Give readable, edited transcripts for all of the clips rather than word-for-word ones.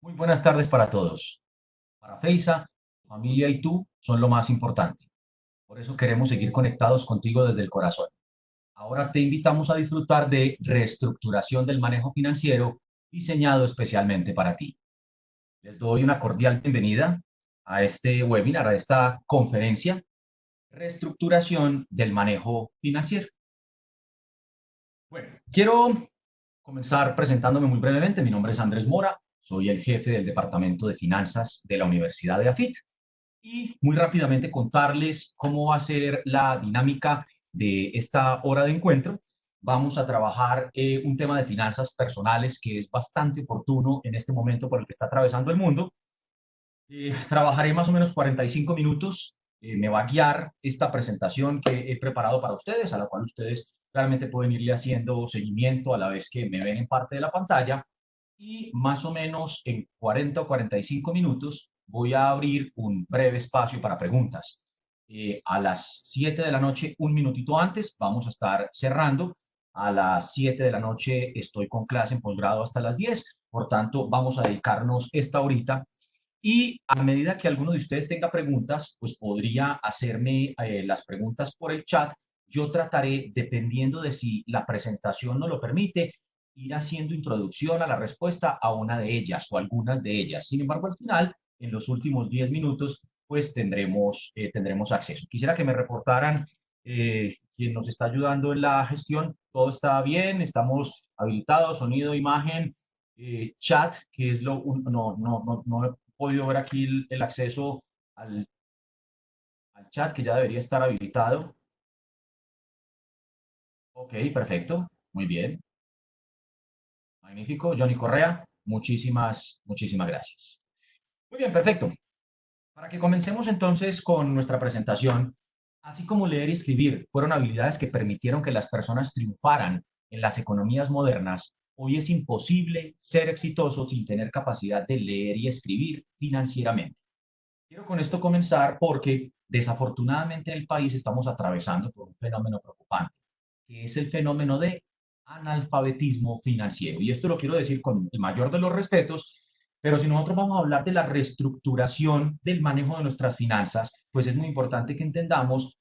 Muy buenas tardes para todos. Para Feisa, tu familia y tú son lo más importante. Por eso queremos seguir conectados contigo desde el corazón. Ahora te invitamos a disfrutar de reestructuración del manejo financiero diseñado especialmente para ti. Les doy una cordial bienvenida a este webinar, a esta conferencia, reestructuración del manejo financiero. Bueno, quiero comenzar presentándome muy brevemente. Mi nombre es Andrés Mora, soy el jefe del Departamento de Finanzas de la Universidad de AFIT. Y muy rápidamente contarles cómo va a ser la dinámica de esta hora de encuentro. Vamos a trabajar un tema de finanzas personales que es bastante oportuno en este momento por el que está atravesando el mundo. Trabajaré más o menos 45 minutos. Me va a guiar esta presentación que he preparado para ustedes, a la cual ustedes realmente pueden irle haciendo seguimiento a la vez que me ven en parte de la pantalla. Y más o menos en 40 o 45 minutos voy a abrir un breve espacio para preguntas. A las 7 de la noche, un minutito antes, vamos a estar cerrando. A las 7 de la noche estoy con clase en posgrado hasta las 10. Por tanto, vamos a dedicarnos esta horita y a medida que alguno de ustedes tenga preguntas, pues podría hacerme las preguntas por el chat. Yo trataré, dependiendo de si la presentación no lo permite, ir haciendo introducción a la respuesta a una de ellas o algunas de ellas. Sin embargo, al final, en los últimos 10 minutos, pues tendremos acceso. Quisiera que me reportaran quien nos está ayudando en la gestión. Todo está bien, estamos habilitados, sonido, imagen, chat, que es no he podido ver aquí el acceso al chat, que ya debería estar habilitado. Ok, perfecto, muy bien, magnífico. Johnny Correa, muchísimas gracias. Muy bien, perfecto. Para que comencemos entonces con nuestra presentación, así como leer y escribir fueron habilidades que permitieron que las personas triunfaran en las economías modernas, hoy es imposible ser exitoso sin tener capacidad de leer y escribir financieramente. Quiero con esto comenzar porque desafortunadamente en el país estamos atravesando por un fenómeno preocupante, que es el fenómeno de analfabetismo financiero. Y esto lo quiero decir con el mayor de los respetos, pero si nosotros vamos a hablar de la reestructuración del manejo de nuestras finanzas, pues es muy importante que entendamos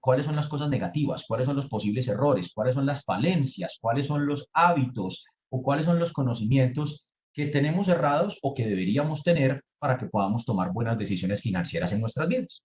cuáles son las cosas negativas, cuáles son los posibles errores, cuáles son las falencias, cuáles son los hábitos o cuáles son los conocimientos que tenemos errados o que deberíamos tener para que podamos tomar buenas decisiones financieras en nuestras vidas.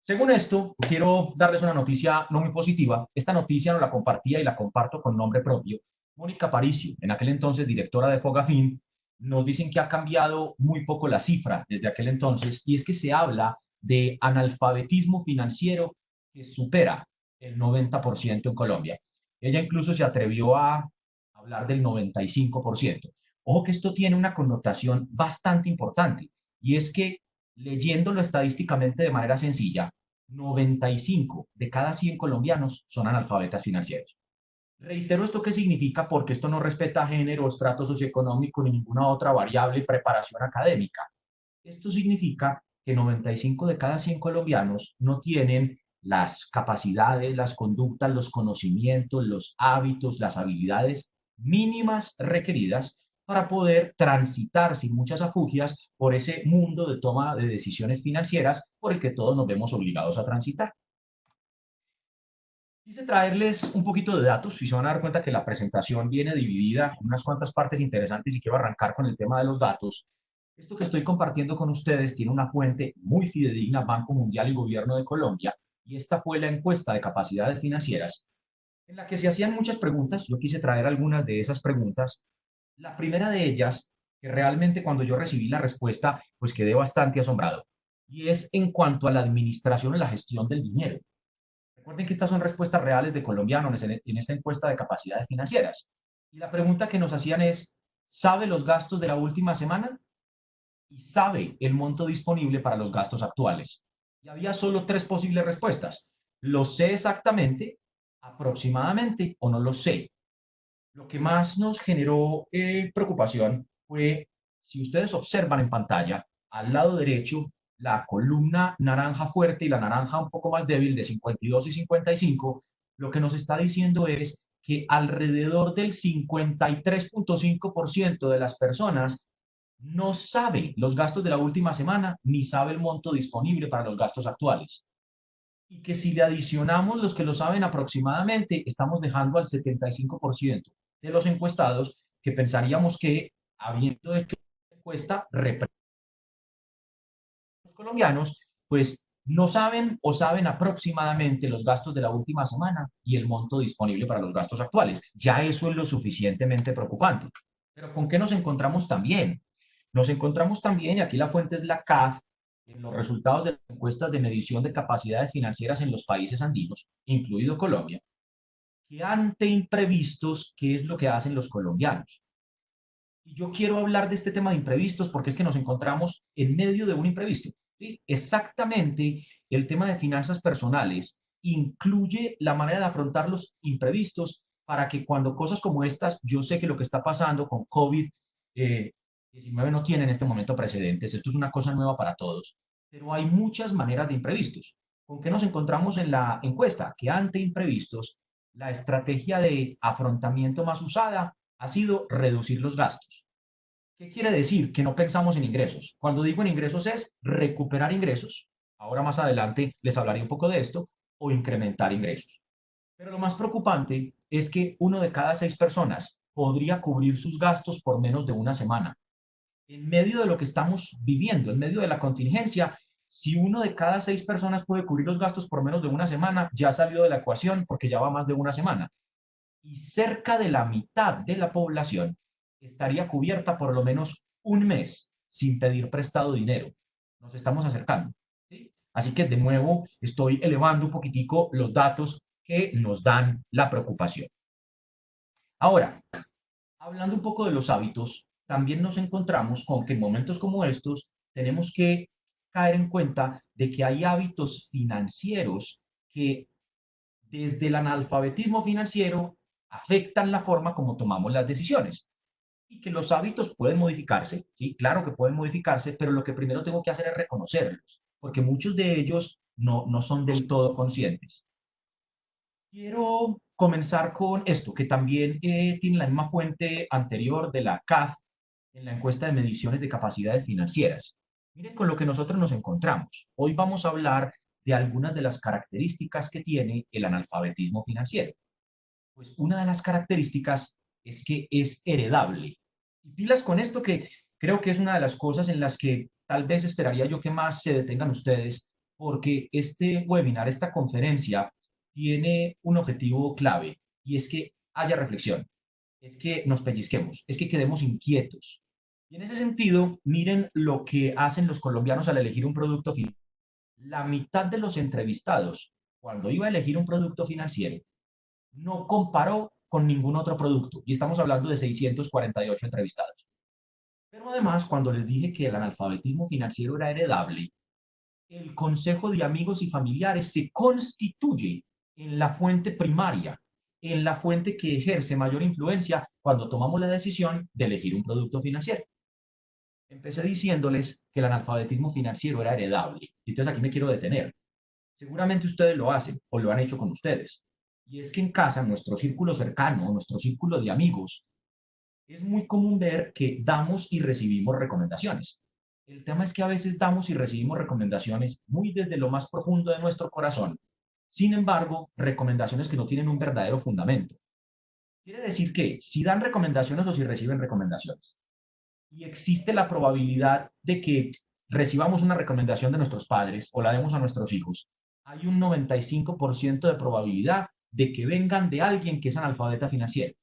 Según esto, quiero darles una noticia no muy positiva. Esta noticia no la compartía y la comparto con nombre propio. Mónica Paricio, en aquel entonces directora de Fogafín, nos dicen que ha cambiado muy poco la cifra desde aquel entonces y es que se habla de analfabetismo financiero que supera el 90% en Colombia. Ella incluso se atrevió a hablar del 95%. Ojo que esto tiene una connotación bastante importante y es que leyéndolo estadísticamente de manera sencilla, 95 de cada 100 colombianos son analfabetas financieros. Reitero esto qué significa porque esto no respeta género, estrato socioeconómico ni ninguna otra variable y preparación académica. Esto significa que 95 de cada 100 colombianos no tienen las capacidades, las conductas, los conocimientos, los hábitos, las habilidades mínimas requeridas para poder transitar sin muchas afugias por ese mundo de toma de decisiones financieras por el que todos nos vemos obligados a transitar. Quise traerles un poquito de datos y se van a dar cuenta que la presentación viene dividida en unas cuantas partes interesantes y quiero arrancar con el tema de los datos. Esto que estoy compartiendo con ustedes tiene una fuente muy fidedigna, Banco Mundial y Gobierno de Colombia, y esta fue la encuesta de capacidades financieras en la que se hacían muchas preguntas. Yo quise traer algunas de esas preguntas. La primera de ellas, que realmente cuando yo recibí la respuesta, pues quedé bastante asombrado, y es en cuanto a la administración y la gestión del dinero. Recuerden que estas son respuestas reales de colombianos en esta encuesta de capacidades financieras. Y la pregunta que nos hacían es, ¿sabe los gastos de la última semana? Y sabe el monto disponible para los gastos actuales. Y había solo tres posibles respuestas. Lo sé exactamente, aproximadamente o no lo sé. Lo que más nos generó preocupación fue, si ustedes observan en pantalla, al lado derecho, la columna naranja fuerte y la naranja un poco más débil de 52 y 55, lo que nos está diciendo es que alrededor del 53.5% de las personas no sabe los gastos de la última semana ni sabe el monto disponible para los gastos actuales. Y que si le adicionamos los que lo saben aproximadamente, estamos dejando al 75% de los encuestados que pensaríamos que, habiendo hecho la encuesta, los colombianos, pues no saben o saben aproximadamente los gastos de la última semana y el monto disponible para los gastos actuales. Ya eso es lo suficientemente preocupante. Pero ¿con qué nos encontramos también? Nos encontramos también, y aquí la fuente es la CAF, en los resultados de las encuestas de medición de capacidades financieras en los países andinos, incluido Colombia, que ante imprevistos, ¿qué es lo que hacen los colombianos? Y yo quiero hablar de este tema de imprevistos porque es que nos encontramos en medio de un imprevisto. ¿Sí? Exactamente, el tema de finanzas personales incluye la manera de afrontar los imprevistos para que cuando cosas como estas, yo sé que lo que está pasando con COVID-19 no tiene en este momento precedentes, esto es una cosa nueva para todos, pero hay muchas maneras de imprevistos. ¿Con qué nos encontramos en la encuesta? Que ante imprevistos, la estrategia de afrontamiento más usada ha sido reducir los gastos. ¿Qué quiere decir? Que no pensamos en ingresos. Cuando digo en ingresos es recuperar ingresos. Ahora más adelante les hablaré un poco de esto, o incrementar ingresos. Pero lo más preocupante es que uno de cada 6 personas podría cubrir sus gastos por menos de una semana. En medio de lo que estamos viviendo, en medio de la contingencia, si uno de cada 6 personas puede cubrir los gastos por menos de una semana, ya ha salido de la ecuación porque ya va más de una semana y cerca de la mitad de la población estaría cubierta por lo menos un mes sin pedir prestado dinero. Nos estamos acercando. ¿Sí? Así que de nuevo estoy elevando un poquitico los datos que nos dan la preocupación. Ahora, hablando un poco de los hábitos, también nos encontramos con que en momentos como estos tenemos que caer en cuenta de que hay hábitos financieros que desde el analfabetismo financiero afectan la forma como tomamos las decisiones y que los hábitos pueden modificarse, ¿sí? Claro que pueden modificarse, pero lo que primero tengo que hacer es reconocerlos, porque muchos de ellos no son del todo conscientes. Quiero comenzar con esto, que también tiene la misma fuente anterior de la CAF en la encuesta de mediciones de capacidades financieras. Miren con lo que nosotros nos encontramos. Hoy vamos a hablar de algunas de las características que tiene el analfabetismo financiero. Pues una de las características es que es heredable. Y pilas con esto que creo que es una de las cosas en las que tal vez esperaría yo que más se detengan ustedes, porque este webinar, esta conferencia, tiene un objetivo clave y es que haya reflexión, es que nos pellizquemos, es que quedemos inquietos. Y en ese sentido, miren lo que hacen los colombianos al elegir un producto financiero. La mitad de los entrevistados, cuando iba a elegir un producto financiero, no comparó con ningún otro producto. Y estamos hablando de 648 entrevistados. Pero además, cuando les dije que el analfabetismo financiero era heredable, el consejo de amigos y familiares se constituye en la fuente primaria, en la fuente que ejerce mayor influencia cuando tomamos la decisión de elegir un producto financiero. Empecé diciéndoles que el analfabetismo financiero era heredable. Y entonces aquí me quiero detener. Seguramente ustedes lo hacen o lo han hecho con ustedes. Y es que en casa, nuestro círculo cercano, nuestro círculo de amigos, es muy común ver que damos y recibimos recomendaciones. El tema es que a veces damos y recibimos recomendaciones muy desde lo más profundo de nuestro corazón. Sin embargo, recomendaciones que no tienen un verdadero fundamento. Quiere decir que si dan recomendaciones o si reciben recomendaciones. Y existe la probabilidad de que recibamos una recomendación de nuestros padres o la demos a nuestros hijos. Hay un 95% de probabilidad de que vengan de alguien que es analfabeta financiero.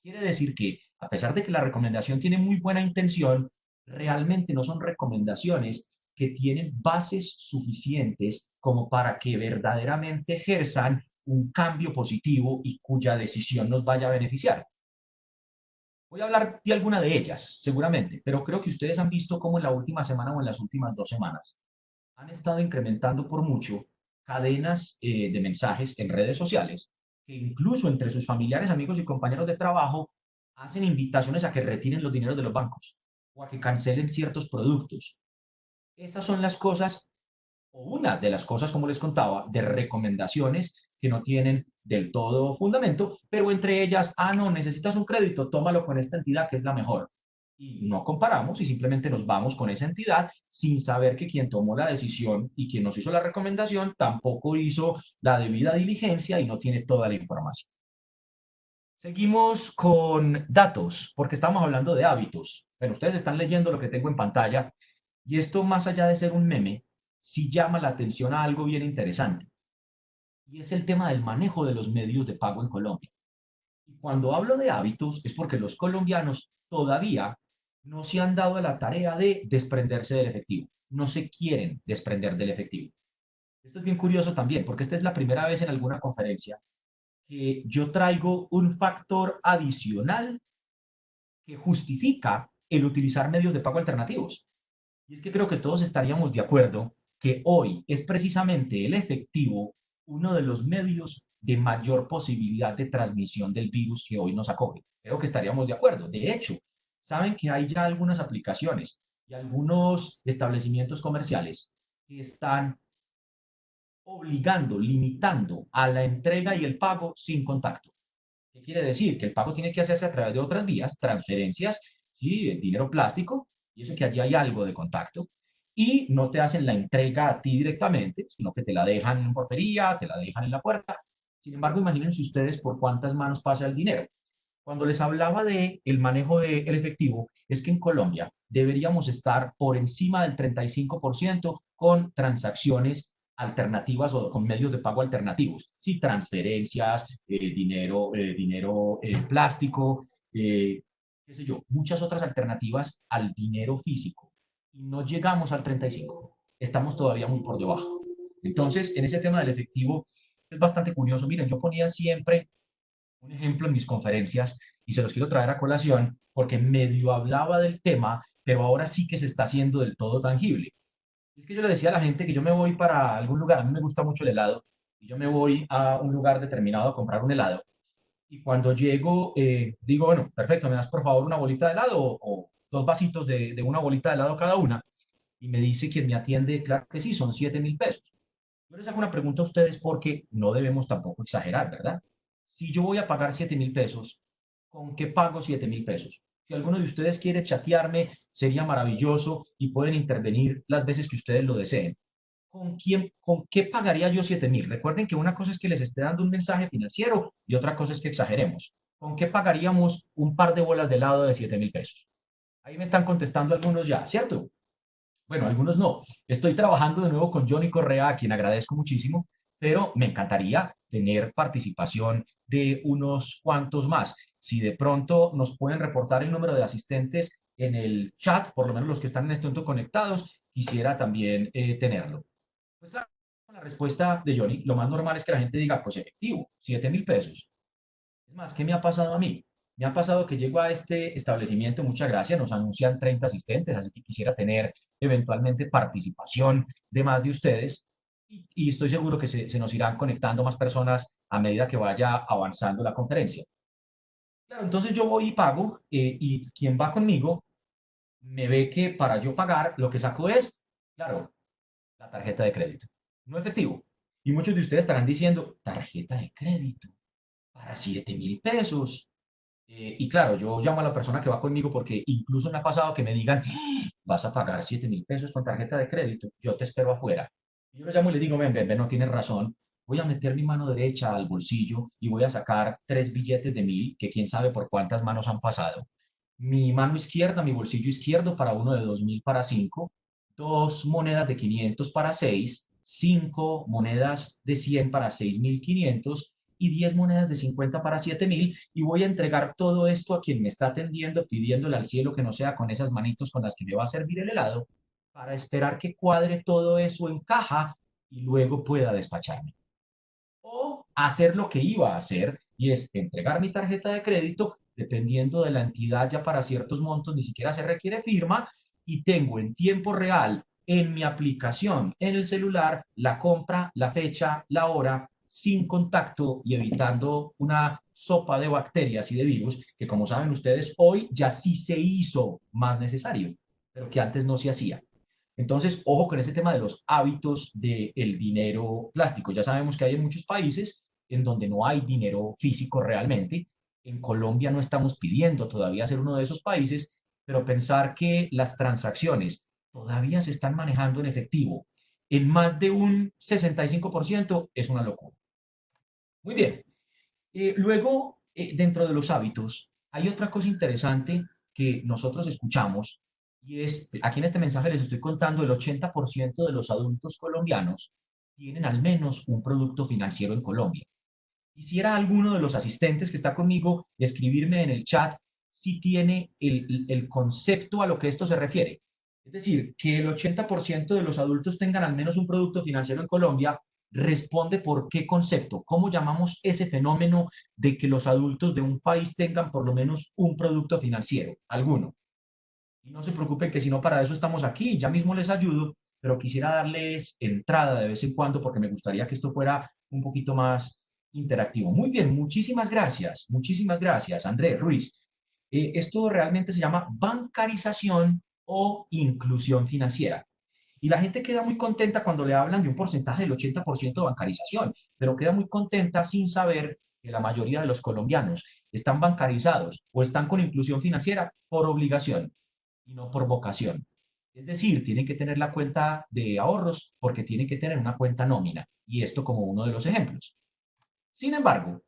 Quiere decir que, a pesar de que la recomendación tiene muy buena intención, realmente no son recomendaciones que tienen bases suficientes como para que verdaderamente ejerzan un cambio positivo y cuya decisión nos vaya a beneficiar. Voy a hablar de alguna de ellas, seguramente, pero creo que ustedes han visto cómo en la última semana o en las últimas 2 semanas han estado incrementando por mucho cadenas de mensajes en redes sociales que incluso entre sus familiares, amigos y compañeros de trabajo hacen invitaciones a que retiren los dineros de los bancos o a que cancelen ciertos productos. Esas son las cosas o unas de las cosas, como les contaba, de recomendaciones que no tienen del todo fundamento, pero entre ellas, no, necesitas un crédito, tómalo con esta entidad que es la mejor. y no comparamos y simplemente nos vamos con esa entidad sin saber que quien tomó la decisión y quien nos hizo la recomendación tampoco hizo la debida diligencia y no tiene toda la información. Seguimos con datos, porque estamos hablando de hábitos. Bueno, ustedes están leyendo lo que tengo en pantalla y esto, más allá de ser un meme, sí llama la atención a algo bien interesante y es el tema del manejo de los medios de pago en Colombia. Y cuando hablo de hábitos es porque los colombianos todavía no se han dado a la tarea de desprenderse del efectivo, no se quieren desprender del efectivo. Esto es bien curioso también, porque esta es la primera vez en alguna conferencia que yo traigo un factor adicional que justifica el utilizar medios de pago alternativos. Y es que creo que todos estaríamos de acuerdo que hoy es precisamente el efectivo uno de los medios de mayor posibilidad de transmisión del virus que hoy nos acoge. Creo que estaríamos de acuerdo. De hecho, saben que hay ya algunas aplicaciones y algunos establecimientos comerciales que están obligando, limitando a la entrega y el pago sin contacto. ¿Qué quiere decir? Que el pago tiene que hacerse a través de otras vías, transferencias, ¿sí? El dinero plástico, y eso que allí hay algo de contacto, y no te hacen la entrega a ti directamente, sino que te la dejan en portería, te la dejan en la puerta. Sin embargo, imagínense ustedes por cuántas manos pasa el dinero. Cuando les hablaba de el manejo del efectivo, es que en Colombia deberíamos estar por encima del 35% con transacciones alternativas o con medios de pago alternativos. Sí, transferencias, dinero plástico, qué sé yo, muchas otras alternativas al dinero físico. Y no llegamos al 35%. Estamos todavía muy por debajo. Entonces, en ese tema del efectivo, es bastante curioso. Miren, yo ponía siempre un ejemplo en mis conferencias y se los quiero traer a colación porque medio hablaba del tema, pero ahora sí que se está haciendo del todo tangible. Y es que yo le decía a la gente que yo me voy para algún lugar, a mí me gusta mucho el helado, y yo me voy a un lugar determinado a comprar un helado, y cuando llego, digo, bueno, perfecto, me das por favor una bolita de helado o dos vasitos de una bolita de helado cada una, y me dice quien me atiende, claro que sí, son 7.000 pesos. Yo les hago una pregunta a ustedes porque no debemos tampoco exagerar, ¿verdad? Si yo voy a pagar 7.000 pesos, ¿con qué pago 7.000 pesos? Si alguno de ustedes quiere chatearme, sería maravilloso y pueden intervenir las veces que ustedes lo deseen. ¿Con qué pagaría yo 7.000? Recuerden que una cosa es que les esté dando un mensaje financiero y otra cosa es que exageremos. ¿Con qué pagaríamos un par de bolas de helado de 7.000 pesos? Ahí me están contestando algunos ya, ¿cierto? Bueno, algunos no. Estoy trabajando de nuevo con Johnny Correa, a quien agradezco muchísimo, pero me encantaría tener participación de unos cuantos más. Si de pronto nos pueden reportar el número de asistentes en el chat, por lo menos los que están en este momento conectados, quisiera también tenerlo. Pues claro, la respuesta de Johnny, lo más normal es que la gente diga, pues efectivo, 7.000 pesos. Es más, ¿qué me ha pasado a mí? Me ha pasado que llego a este establecimiento, muchas gracias, nos anuncian 30 asistentes, así que quisiera tener eventualmente participación de más de ustedes y estoy seguro que se nos irán conectando más personas a medida que vaya avanzando la conferencia. Claro, entonces yo voy y pago y quien va conmigo me ve que para yo pagar lo que saco es, claro, la tarjeta de crédito, no efectivo. Y muchos de ustedes estarán diciendo, tarjeta de crédito para 7.000 pesos. Y claro, yo llamo a la persona que va conmigo porque incluso me ha pasado que me digan, "Ah, vas a pagar 7.000 pesos con tarjeta de crédito, yo te espero afuera". Y yo lo llamo y le digo, ven, ven, ven, no tienes razón, voy a meter mi mano derecha al bolsillo y voy a sacar 3 billetes de 1.000, que quién sabe por cuántas manos han pasado. Mi mano izquierda, mi bolsillo izquierdo para uno de 2.000 para 5, dos monedas de 500 para 6, 5 monedas de 100 para 6.500 y 10 monedas de 50 para 7.000 y voy a entregar todo esto a quien me está atendiendo, pidiéndole al cielo que no sea con esas manitos con las que me va a servir el helado, para esperar que cuadre todo eso en caja y luego pueda despacharme. O hacer lo que iba a hacer y es entregar mi tarjeta de crédito, dependiendo de la entidad ya para ciertos montos, ni siquiera se requiere firma y tengo en tiempo real en mi aplicación, en el celular, la compra, la fecha, la hora, sin contacto y evitando una sopa de bacterias y de virus que, como saben ustedes, hoy ya sí se hizo más necesario, pero que antes no se hacía. Entonces, ojo con ese tema de los hábitos del dinero plástico. Ya sabemos que hay en muchos países en donde no hay dinero físico realmente. En Colombia no estamos pidiendo todavía ser uno de esos países pero pensar que las transacciones todavía se están manejando en efectivo en más de un 65% es una locura. Muy bien. Luego, dentro de los hábitos, hay otra cosa interesante que nosotros escuchamos y es, aquí en este mensaje les estoy contando, el 80% de los adultos colombianos tienen al menos un producto financiero en Colombia. Quisiera alguno de los asistentes que está conmigo escribirme en el chat si tiene el concepto a lo que esto se refiere. Es decir, que el 80% de los adultos tengan al menos un producto financiero en Colombia responde por qué concepto, cómo llamamos ese fenómeno de que los adultos de un país tengan por lo menos un producto financiero, alguno. Y no se preocupen que si no para eso estamos aquí, ya mismo les ayudo, pero quisiera darles entrada de vez en cuando porque me gustaría que esto fuera un poquito más interactivo. Muy bien, muchísimas gracias, Andrés Ruiz. Esto realmente se llama bancarización o inclusión financiera. Y la gente queda muy contenta cuando le hablan de un porcentaje del 80% de bancarización, pero queda muy contenta sin saber que la mayoría de los colombianos están bancarizados o están con inclusión financiera por obligación y no por vocación. Es decir, tienen que tener la cuenta de ahorros porque tienen que tener una cuenta nómina, y esto como uno de los ejemplos. Sin embargo,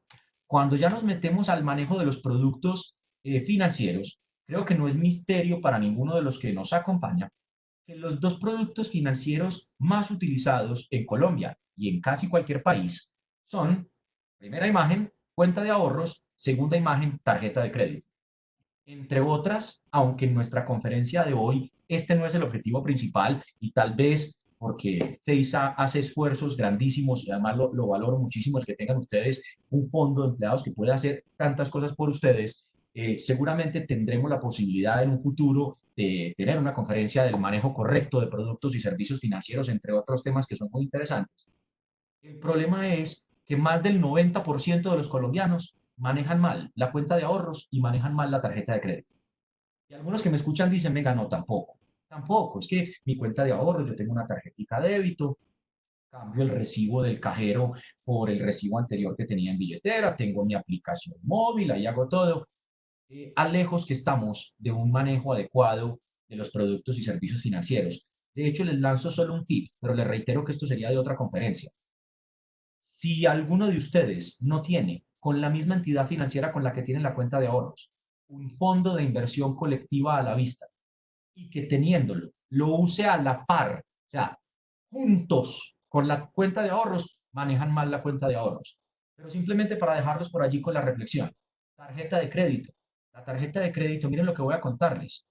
cuando ya nos metemos al manejo de los productos financieros, creo que no es misterio para ninguno de los que nos acompaña que los dos productos financieros más utilizados en Colombia y en casi cualquier país son, primera imagen, cuenta de ahorros, segunda imagen, tarjeta de crédito. Entre otras, aunque en nuestra conferencia de hoy este no es el objetivo principal y tal vez porque FEISA hace esfuerzos grandísimos y además lo valoro muchísimo el que tengan ustedes un fondo de empleados que puede hacer tantas cosas por ustedes, seguramente tendremos la posibilidad en un futuro de tener una conferencia del manejo correcto de productos y servicios financieros, entre otros temas que son muy interesantes. El problema es que más del 90% de los colombianos manejan mal la cuenta de ahorros y manejan mal la tarjeta de crédito. Y algunos que me escuchan dicen, venga, no, tampoco. Tampoco, es que mi cuenta de ahorros, yo tengo una tarjetita de débito, cambio el recibo del cajero por el recibo anterior que tenía en billetera, tengo mi aplicación móvil, ahí hago todo. A lejos que estamos de un manejo adecuado de los productos y servicios financieros. De hecho, les lanzo solo un tip, pero les reitero que esto sería de otra conferencia. Si alguno de ustedes no tiene con la misma entidad financiera con la que tiene la cuenta de ahorros un fondo de inversión colectiva a la vista y que teniéndolo lo use a la par, o sea, juntos con la cuenta de ahorros, manejan mal la cuenta de ahorros. Pero simplemente para dejarlos por allí con la reflexión. Tarjeta de crédito. La tarjeta de crédito, miren lo que voy a contarles.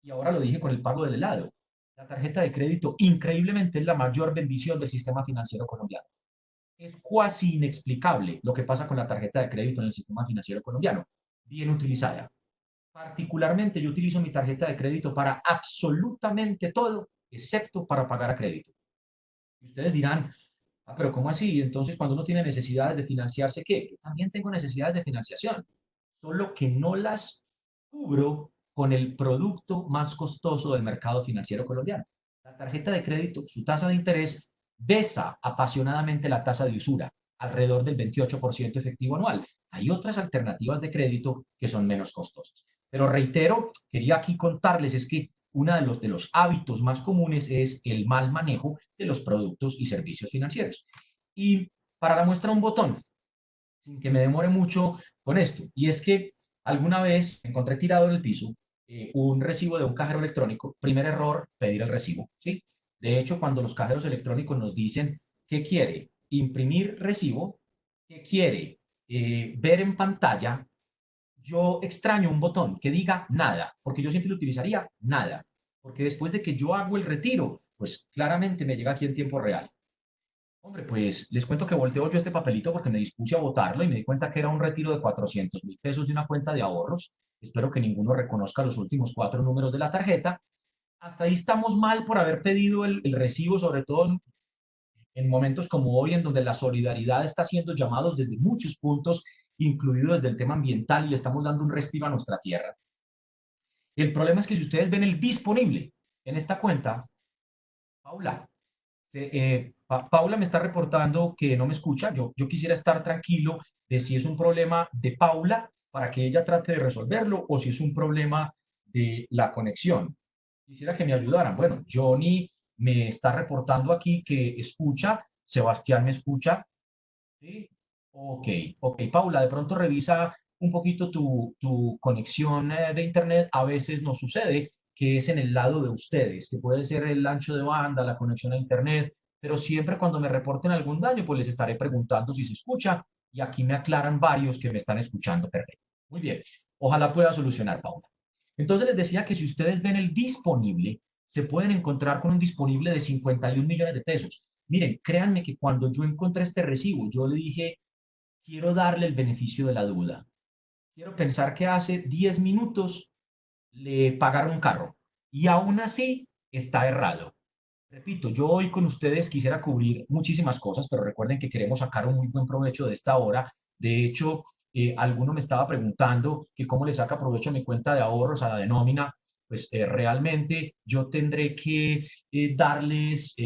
Y ahora lo dije con el pago del helado. La tarjeta de crédito, increíblemente, es la mayor bendición del sistema financiero colombiano. Es cuasi inexplicable lo que pasa con la tarjeta de crédito en el sistema financiero colombiano, bien utilizada. Particularmente yo utilizo mi tarjeta de crédito para absolutamente todo, excepto para pagar a crédito. Y ustedes dirán, ah, pero ¿cómo así? Entonces, cuando uno tiene necesidades de financiarse, ¿qué? Yo también tengo necesidades de financiación, solo que no las cubro con el producto más costoso del mercado financiero colombiano. La tarjeta de crédito, su tasa de interés, besa apasionadamente la tasa de usura, alrededor del 28% efectivo anual. Hay otras alternativas de crédito que son menos costosas. Pero reitero, quería aquí contarles es que uno de los hábitos más comunes es el mal manejo de los productos y servicios financieros. Y para la muestra un botón, sin que me demore mucho con esto, y es que alguna vez encontré tirado en el piso un recibo de un cajero electrónico. Primer error, pedir el recibo, ¿sí? De hecho, cuando los cajeros electrónicos nos dicen que quiere imprimir recibo, que quiere ver en pantalla, yo extraño un botón que diga nada, porque yo siempre lo utilizaría nada, porque después de que yo hago el retiro, pues claramente me llega aquí en tiempo real. Hombre, pues les cuento que volteo yo este papelito porque me dispuse a votarlo y me di cuenta que era un retiro de 400.000 pesos de una cuenta de ahorros. Espero que ninguno reconozca los últimos cuatro números de la tarjeta. Hasta ahí estamos mal por haber pedido el recibo, sobre todo en momentos como hoy, en donde la solidaridad está siendo llamados desde muchos puntos, incluido desde el tema ambiental, y le estamos dando un respiro a nuestra tierra. El problema es que si ustedes ven el disponible en esta cuenta, Paula, Paula me está reportando que no me escucha. Yo quisiera estar tranquilo de si es un problema de Paula para que ella trate de resolverlo o si es un problema de la conexión. Quisiera que me ayudaran. Bueno, Johnny me está reportando aquí que escucha, Sebastián me escucha. ¿Sí? Ok, ok. Paula, de pronto revisa un poquito tu conexión de internet. A veces nos sucede que es en el lado de ustedes, que puede ser el ancho de banda, la conexión a internet, pero siempre cuando me reporten algún daño, pues les estaré preguntando si se escucha y aquí me aclaran varios que me están escuchando. Perfecto. Muy bien. Ojalá pueda solucionar, Paula. Entonces les decía que si ustedes ven el disponible, se pueden encontrar con un disponible de 51 millones de pesos. Miren, créanme que cuando yo encontré este recibo, yo le dije, quiero darle el beneficio de la duda. Quiero pensar que hace 10 minutos le pagaron un carro y aún así está errado. Repito, yo hoy con ustedes quisiera cubrir muchísimas cosas, pero recuerden que queremos sacar un muy buen provecho de esta hora. De hecho, alguno me estaba preguntando que cómo le saca provecho a mi cuenta de ahorros, a la de nómina. Pues realmente yo tendré que darles,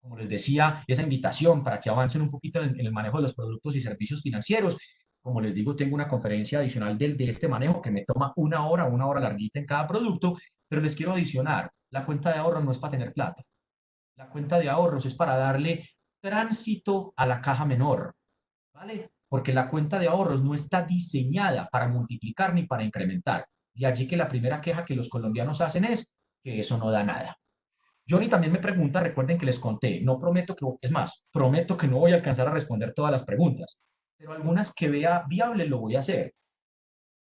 como les decía, esa invitación para que avancen un poquito en el manejo de los productos y servicios financieros. Como les digo, tengo una conferencia adicional de este manejo que me toma una hora larguita en cada producto, pero les quiero adicionar, la cuenta de ahorros no es para tener plata. La cuenta de ahorros es para darle tránsito a la caja menor, ¿vale? Porque la cuenta de ahorros no está diseñada para multiplicar ni para incrementar. De allí que la primera queja que los colombianos hacen es que eso no da nada. Johnny también me pregunta, recuerden que les conté, no prometo que, es más, prometo que no voy a alcanzar a responder todas las preguntas, pero algunas que vea viables lo voy a hacer.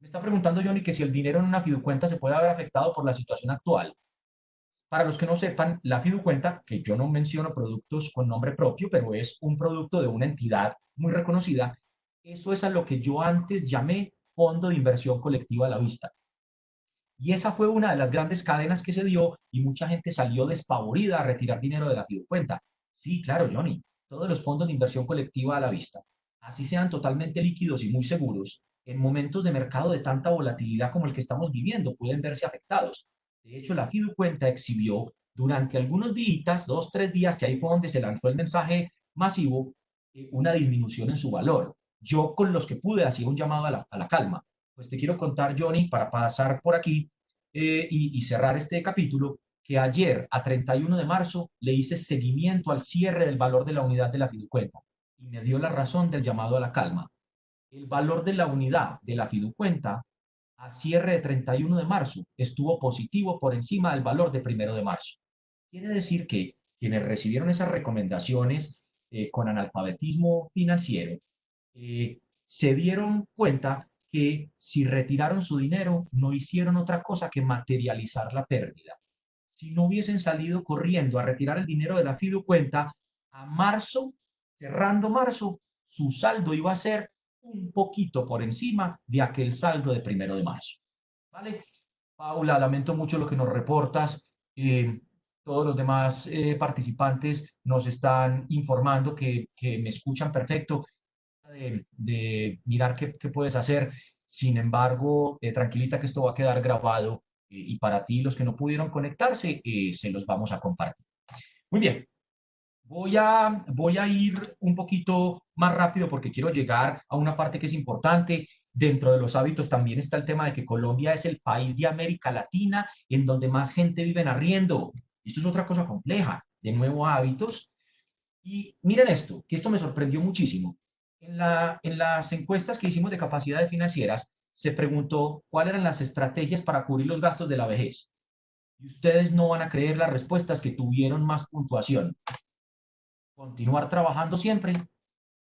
Me está preguntando Johnny que si el dinero en una fiducuenta se puede haber afectado por la situación actual. Para los que no sepan, la fiducuenta, que yo no menciono productos con nombre propio, pero es un producto de una entidad muy reconocida, eso es a lo que yo antes llamé Fondo de Inversión Colectiva a la Vista. Y esa fue una de las grandes cadenas que se dio y mucha gente salió despavorida a retirar dinero de la fiducuenta. Sí, claro, Johnny, todos los fondos de inversión colectiva a la vista, así sean totalmente líquidos y muy seguros, en momentos de mercado de tanta volatilidad como el que estamos viviendo, pueden verse afectados. De hecho, la fiducuenta exhibió durante algunos días, 2, 3 días, que ahí fue donde se lanzó el mensaje masivo, una disminución en su valor. Yo con los que pude hacía un llamado a la calma. Pues te quiero contar, Johnny, para pasar por aquí y cerrar este capítulo, que ayer, a 31 de marzo, le hice seguimiento al cierre del valor de la unidad de la fiducuenta y me dio la razón del llamado a la calma. El valor de la unidad de la fiducuenta a cierre de 31 de marzo estuvo positivo por encima del valor de 1 de marzo. Quiere decir que quienes recibieron esas recomendaciones con analfabetismo financiero se dieron cuenta que si retiraron su dinero no hicieron otra cosa que materializar la pérdida. Si no hubiesen salido corriendo a retirar el dinero de la fiducuenta, a marzo, cerrando marzo, su saldo iba a ser un poquito por encima de aquel saldo de 1 de marzo. ¿Vale? Paula, lamento mucho lo que nos reportas. Todos los demás participantes nos están informando que me escuchan perfecto de mirar qué puedes hacer. Sin embargo, tranquilita que esto va a quedar grabado y para ti, los que no pudieron conectarse, se los vamos a compartir. Muy bien, voy a ir un poquito más rápido porque quiero llegar a una parte que es importante. Dentro de los hábitos también está el tema de que Colombia es el país de América Latina en donde más gente vive en arriendo. Esto es otra cosa compleja. De nuevo, hábitos. Y miren esto, que esto me sorprendió muchísimo. En las encuestas que hicimos de capacidades financieras, se preguntó cuáles eran las estrategias para cubrir los gastos de la vejez. Y ustedes no van a creer las respuestas que tuvieron más puntuación. Continuar trabajando siempre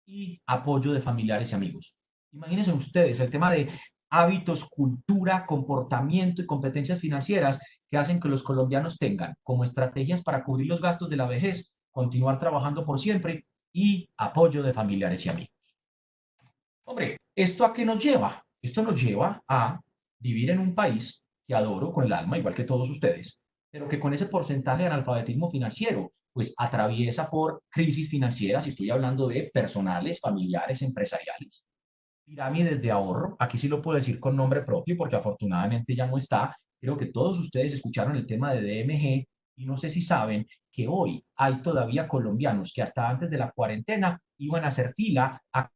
y apoyo de familiares y amigos. Imagínense ustedes el tema de hábitos, cultura, comportamiento y competencias financieras que hacen que los colombianos tengan como estrategias para cubrir los gastos de la vejez, continuar trabajando por siempre y apoyo de familiares y amigos. Hombre, ¿esto a qué nos lleva? Esto nos lleva a vivir en un país que adoro con el alma, igual que todos ustedes, pero que con ese porcentaje de analfabetismo financiero, pues atraviesa por crisis financieras, y estoy hablando de personales, familiares, empresariales, pirámides de ahorro, aquí sí lo puedo decir con nombre propio porque afortunadamente ya no está, creo que todos ustedes escucharon el tema de DMG y no sé si saben que hoy hay todavía colombianos que hasta antes de la cuarentena iban a hacer fila a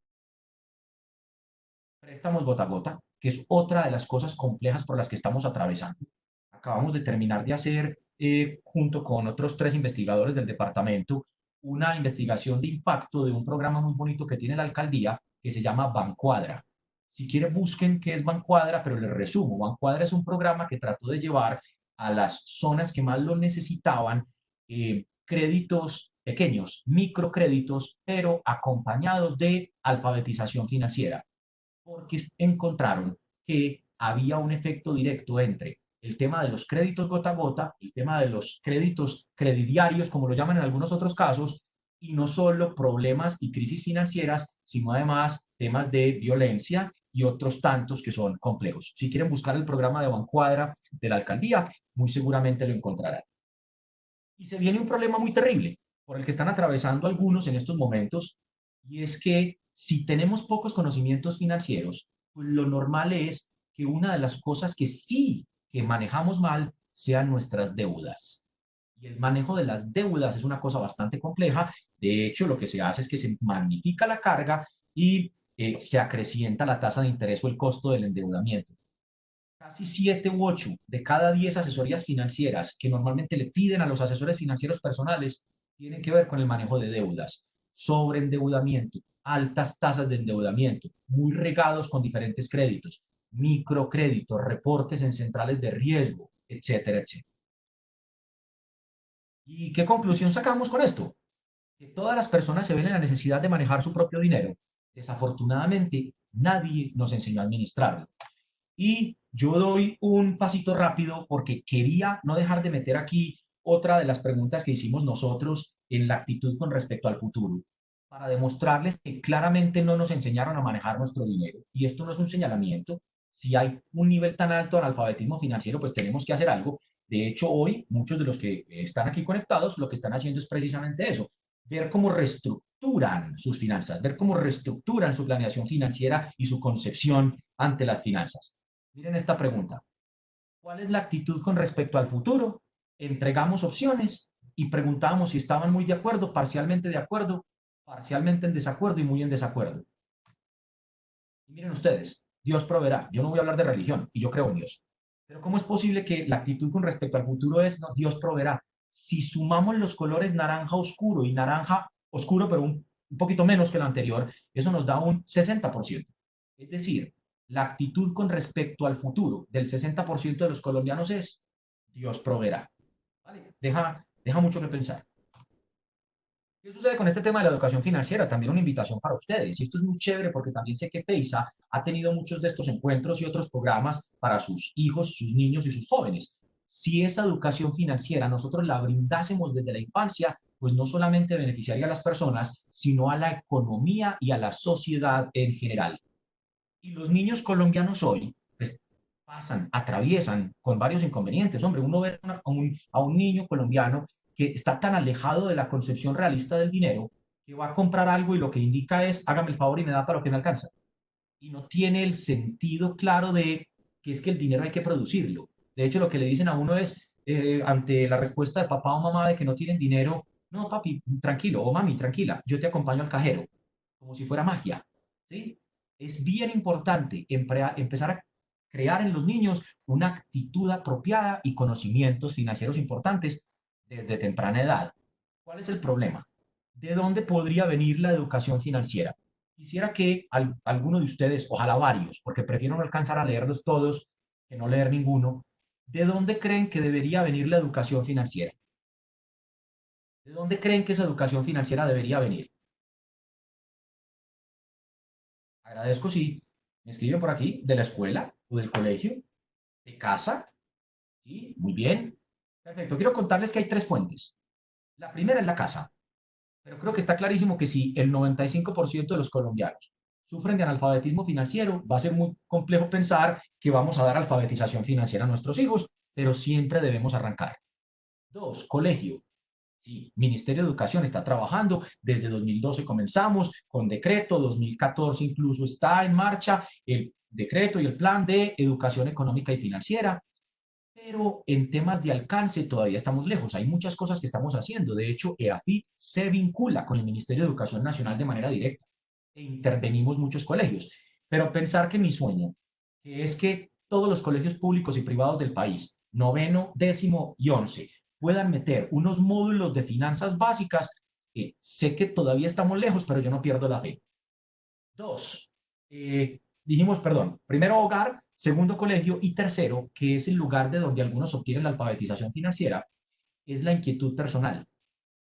préstamos gota a gota, que es otra de las cosas complejas por las que estamos atravesando. acabamos de terminar de hacer, junto con otros 3 investigadores del departamento, una investigación de impacto de un programa muy bonito que tiene la alcaldía que se llama Bancuadra. Si quieren, busquen qué es Bancuadra, pero les resumo. Bancuadra es un programa que trató de llevar a las zonas que más lo necesitaban créditos pequeños, microcréditos, pero acompañados de alfabetización financiera, porque encontraron que había un efecto directo entre el tema de los créditos gota a gota, el tema de los créditos credidiarios, como lo llaman en algunos otros casos, y no solo problemas y crisis financieras, sino además temas de violencia y otros tantos que son complejos. Si quieren buscar el programa de Bancuadra de la alcaldía, muy seguramente lo encontrarán. Y se viene un problema muy terrible por el que están atravesando algunos en estos momentos, y es que si tenemos pocos conocimientos financieros, pues lo normal es que una de las cosas que sí que manejamos mal sean nuestras deudas. Y el manejo de las deudas es una cosa bastante compleja. De hecho, lo que se hace es que se magnifica la carga y se acrecienta la tasa de interés o el costo del endeudamiento. Casi 7 u 8 de cada 10 asesorías financieras que normalmente le piden a los asesores financieros personales tienen que ver con el manejo de deudas, sobreendeudamiento, altas tasas de endeudamiento, muy regados con diferentes créditos, microcréditos, reportes en centrales de riesgo, etcétera, etcétera. ¿Y qué conclusión sacamos con esto? Que todas las personas se ven en la necesidad de manejar su propio dinero. Desafortunadamente, nadie nos enseñó a administrarlo. Y yo doy un pasito rápido porque quería no dejar de meter aquí otra de las preguntas que hicimos nosotros en la actitud con respecto al futuro, para demostrarles que claramente no nos enseñaron a manejar nuestro dinero. Y esto no es un señalamiento. Si hay un nivel tan alto de analfabetismo financiero, pues tenemos que hacer algo. De hecho, hoy muchos de los que están aquí conectados lo que están haciendo es precisamente eso, ver cómo reestructuran sus finanzas, ver cómo reestructuran su planeación financiera y su concepción ante las finanzas. Miren esta pregunta. ¿Cuál es la actitud con respecto al futuro? Entregamos opciones y preguntamos si estaban muy de acuerdo, parcialmente en desacuerdo y muy en desacuerdo. Y miren ustedes, Dios proveerá. Yo no voy a hablar de religión y yo creo en Dios. Pero ¿cómo es posible que la actitud con respecto al futuro es no, Dios proveerá? Si sumamos los colores naranja oscuro y naranja oscuro, pero un poquito menos que el anterior, eso nos da un 60%. Es decir, la actitud con respecto al futuro del 60% de los colombianos es Dios proveerá. ¿Vale? Deja mucho que pensar. ¿Qué sucede con este tema de la educación financiera? También una invitación para ustedes. Y esto es muy chévere porque también sé que FEISA ha tenido muchos de estos encuentros y otros programas para sus hijos, sus niños y sus jóvenes. Si esa educación financiera nosotros la brindásemos desde la infancia, pues no solamente beneficiaría a las personas, sino a la economía y a la sociedad en general. Y los niños colombianos hoy, pues, atraviesan con varios inconvenientes. Hombre, uno ve a un niño colombiano que está tan alejado de la concepción realista del dinero que va a comprar algo y lo que indica es, hágame el favor y me da para lo que me alcanza. Y no tiene el sentido claro de que es que el dinero hay que producirlo. De hecho, lo que le dicen a uno es, ante la respuesta de papá o mamá de que no tienen dinero, no, papi, tranquilo, o mami, tranquila, yo te acompaño al cajero, como si fuera magia. ¿Sí? Es bien importante empezar a crear en los niños una actitud apropiada y conocimientos financieros importantes desde temprana edad. ¿Cuál es el problema? ¿De dónde podría venir la educación financiera? Quisiera que alguno de ustedes, ojalá varios, porque prefiero no alcanzar a leerlos todos que no leer ninguno, ¿de dónde creen que debería venir la educación financiera? ¿De dónde creen que esa educación financiera debería venir? Agradezco si me escriben por aquí, de la escuela o del colegio, de casa. ¿Sí? Muy bien. Perfecto. Quiero contarles que hay 3 fuentes. La primera es la casa, pero creo que está clarísimo que si el 95% de los colombianos sufren de analfabetismo financiero, va a ser muy complejo pensar que vamos a dar alfabetización financiera a nuestros hijos, pero siempre debemos arrancar. 2, colegio. Sí, Ministerio de Educación está trabajando, desde 2012 comenzamos con decreto, 2014 incluso está en marcha el decreto y el plan de educación económica y financiera, pero en temas de alcance todavía estamos lejos. Hay muchas cosas que estamos haciendo. De hecho, EAFIT se vincula con el Ministerio de Educación Nacional de manera directa e intervenimos muchos colegios. Pero pensar que mi sueño, que es que todos los colegios públicos y privados del país noveno, décimo y 11 puedan meter unos módulos de finanzas básicas, sé que todavía estamos lejos, pero yo no pierdo la fe. Dos, dijimos, perdón, primero hogar, segundo colegio y tercero, que es el lugar de donde algunos obtienen la alfabetización financiera, es la inquietud personal,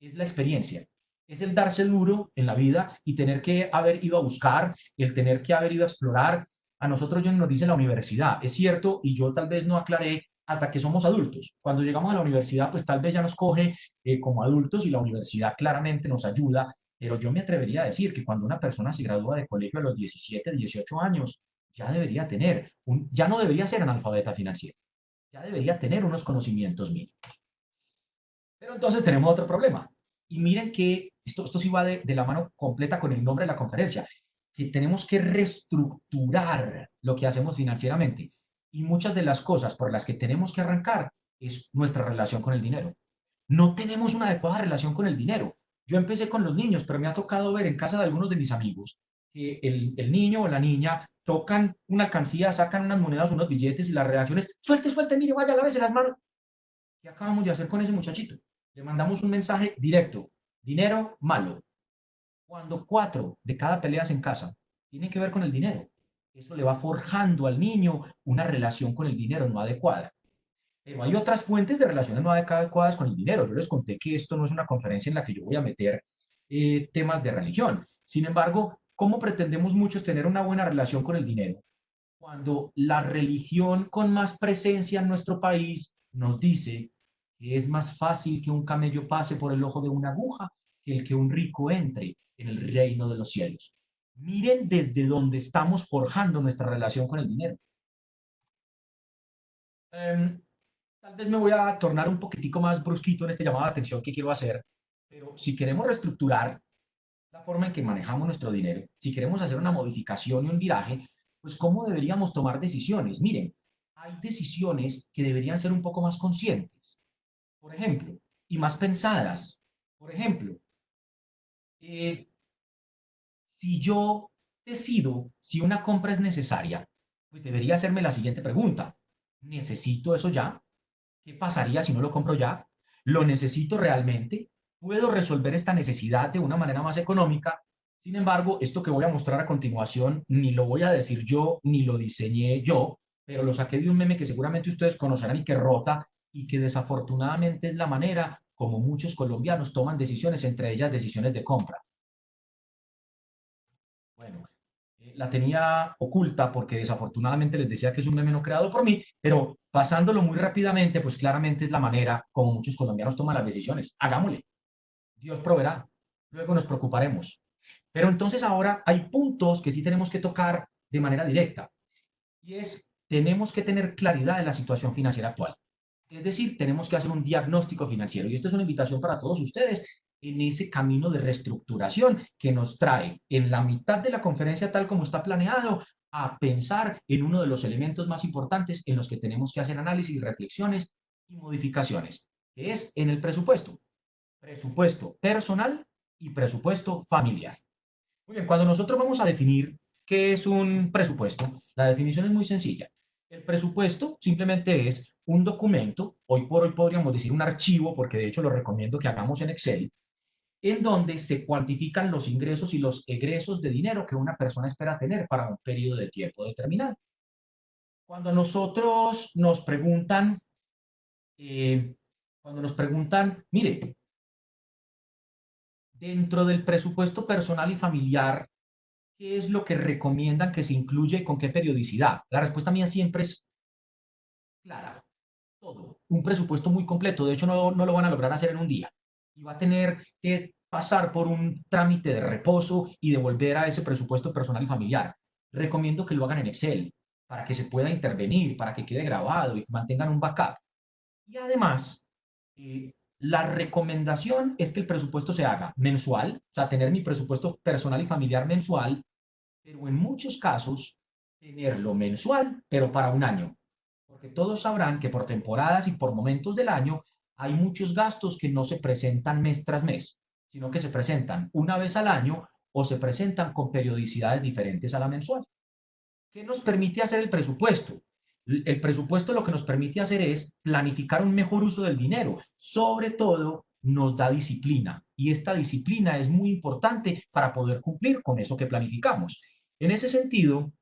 es la experiencia, es el darse duro en la vida y tener que haber ido a buscar, el tener que haber ido a explorar. A nosotros ya nos dice la universidad, es cierto, y yo tal vez no aclaré hasta que somos adultos. Cuando llegamos a la universidad, pues tal vez ya nos coge como adultos y la universidad claramente nos ayuda, pero yo me atrevería a decir que cuando una persona se gradúa de colegio a los 17, 18 años, ya debería tener, ya no debería ser analfabeta financiera, ya debería tener unos conocimientos mínimos. Pero entonces tenemos otro problema. Y miren que esto sí va de la mano completa con el nombre de la conferencia, que tenemos que reestructurar lo que hacemos financieramente. Y muchas de las cosas por las que tenemos que arrancar es nuestra relación con el dinero. No tenemos una adecuada relación con el dinero. Yo empecé con los niños, pero me ha tocado ver en casa de algunos de mis amigos que el niño o la niña tocan una alcancía, sacan unas monedas, unos billetes y la reacción es, suelte, suelte, mire, vaya, lávese las manos. ¿Qué acabamos de hacer con ese muchachito? Le mandamos un mensaje directo. Dinero malo. Cuando 4 de cada peleas en casa tienen que ver con el dinero, eso le va forjando al niño una relación con el dinero no adecuada. Pero hay otras fuentes de relaciones no adecuadas con el dinero. Yo les conté que esto no es una conferencia en la que yo voy a meter temas de religión. Sin embargo, ¿cómo pretendemos muchos tener una buena relación con el dinero? Cuando la religión con más presencia en nuestro país nos dice que es más fácil que un camello pase por el ojo de una aguja que el que un rico entre en el reino de los cielos. Miren desde dónde estamos forjando nuestra relación con el dinero. Um, Tal vez me voy a tornar un poquitico más brusquito en este llamado de atención que quiero hacer, pero si queremos reestructurar la forma en que manejamos nuestro dinero, si queremos hacer una modificación y un viraje, pues ¿cómo deberíamos tomar decisiones? Miren, hay decisiones que deberían ser un poco más conscientes, por ejemplo, y más pensadas. Por ejemplo, eh, si yo decido si una compra es necesaria, pues debería hacerme la siguiente pregunta. ¿Necesito eso ya? ¿Qué pasaría si no lo compro ya? ¿Lo necesito realmente? ¿Puedo resolver esta necesidad de una manera más económica? Sin embargo, esto que voy a mostrar a continuación ni lo voy a decir yo, ni lo diseñé yo, pero lo saqué de un meme que seguramente ustedes conocerán y que rota y que desafortunadamente es la manera como muchos colombianos toman decisiones, entre ellas decisiones de compra. Bueno, la tenía oculta porque desafortunadamente les decía que es un meme no creado por mí, pero pasándolo muy rápidamente, pues claramente es la manera como muchos colombianos toman las decisiones. Hagámosle, Dios proveerá, luego nos preocuparemos. Pero entonces ahora hay puntos que sí tenemos que tocar de manera directa y es, tenemos que tener claridad en la situación financiera actual. Es decir, tenemos que hacer un diagnóstico financiero y esto es una invitación para todos ustedes en ese camino de reestructuración que nos trae en la mitad de la conferencia tal como está planeado a pensar en uno de los elementos más importantes en los que tenemos que hacer análisis, reflexiones y modificaciones, que es en el presupuesto. Presupuesto personal y presupuesto familiar. Muy bien, cuando nosotros vamos a definir qué es un presupuesto, la definición es muy sencilla. El presupuesto simplemente es un documento, hoy por hoy podríamos decir un archivo, porque de hecho lo recomiendo que hagamos en Excel, en donde se cuantifican los ingresos y los egresos de dinero que una persona espera tener para un periodo de tiempo determinado. Cuando nosotros nos preguntan, eh, mire, dentro del presupuesto personal y familiar, ¿qué es lo que recomiendan que se incluya y con qué periodicidad? La respuesta mía siempre es clara, todo. Un presupuesto muy completo, de hecho no lo van a lograr hacer en un día. Y va a tener que pasar por un trámite de reposo y de volver a ese presupuesto personal y familiar. Recomiendo que lo hagan en Excel para que se pueda intervenir, para que quede grabado y que mantengan un backup. Y además, la recomendación es que el presupuesto se haga mensual, o sea, tener mi presupuesto personal y familiar mensual, pero en muchos casos tenerlo mensual, pero para un año. Porque todos sabrán que por temporadas y por momentos del año hay muchos gastos que no se presentan mes tras mes, sino que se presentan una vez al año o se presentan con periodicidades diferentes a la mensual. ¿Qué nos permite hacer el presupuesto? El presupuesto lo que nos permite hacer es planificar un mejor uso del dinero. Sobre todo, nos da disciplina. Y esta disciplina es muy importante para poder cumplir con eso que planificamos. En ese sentido,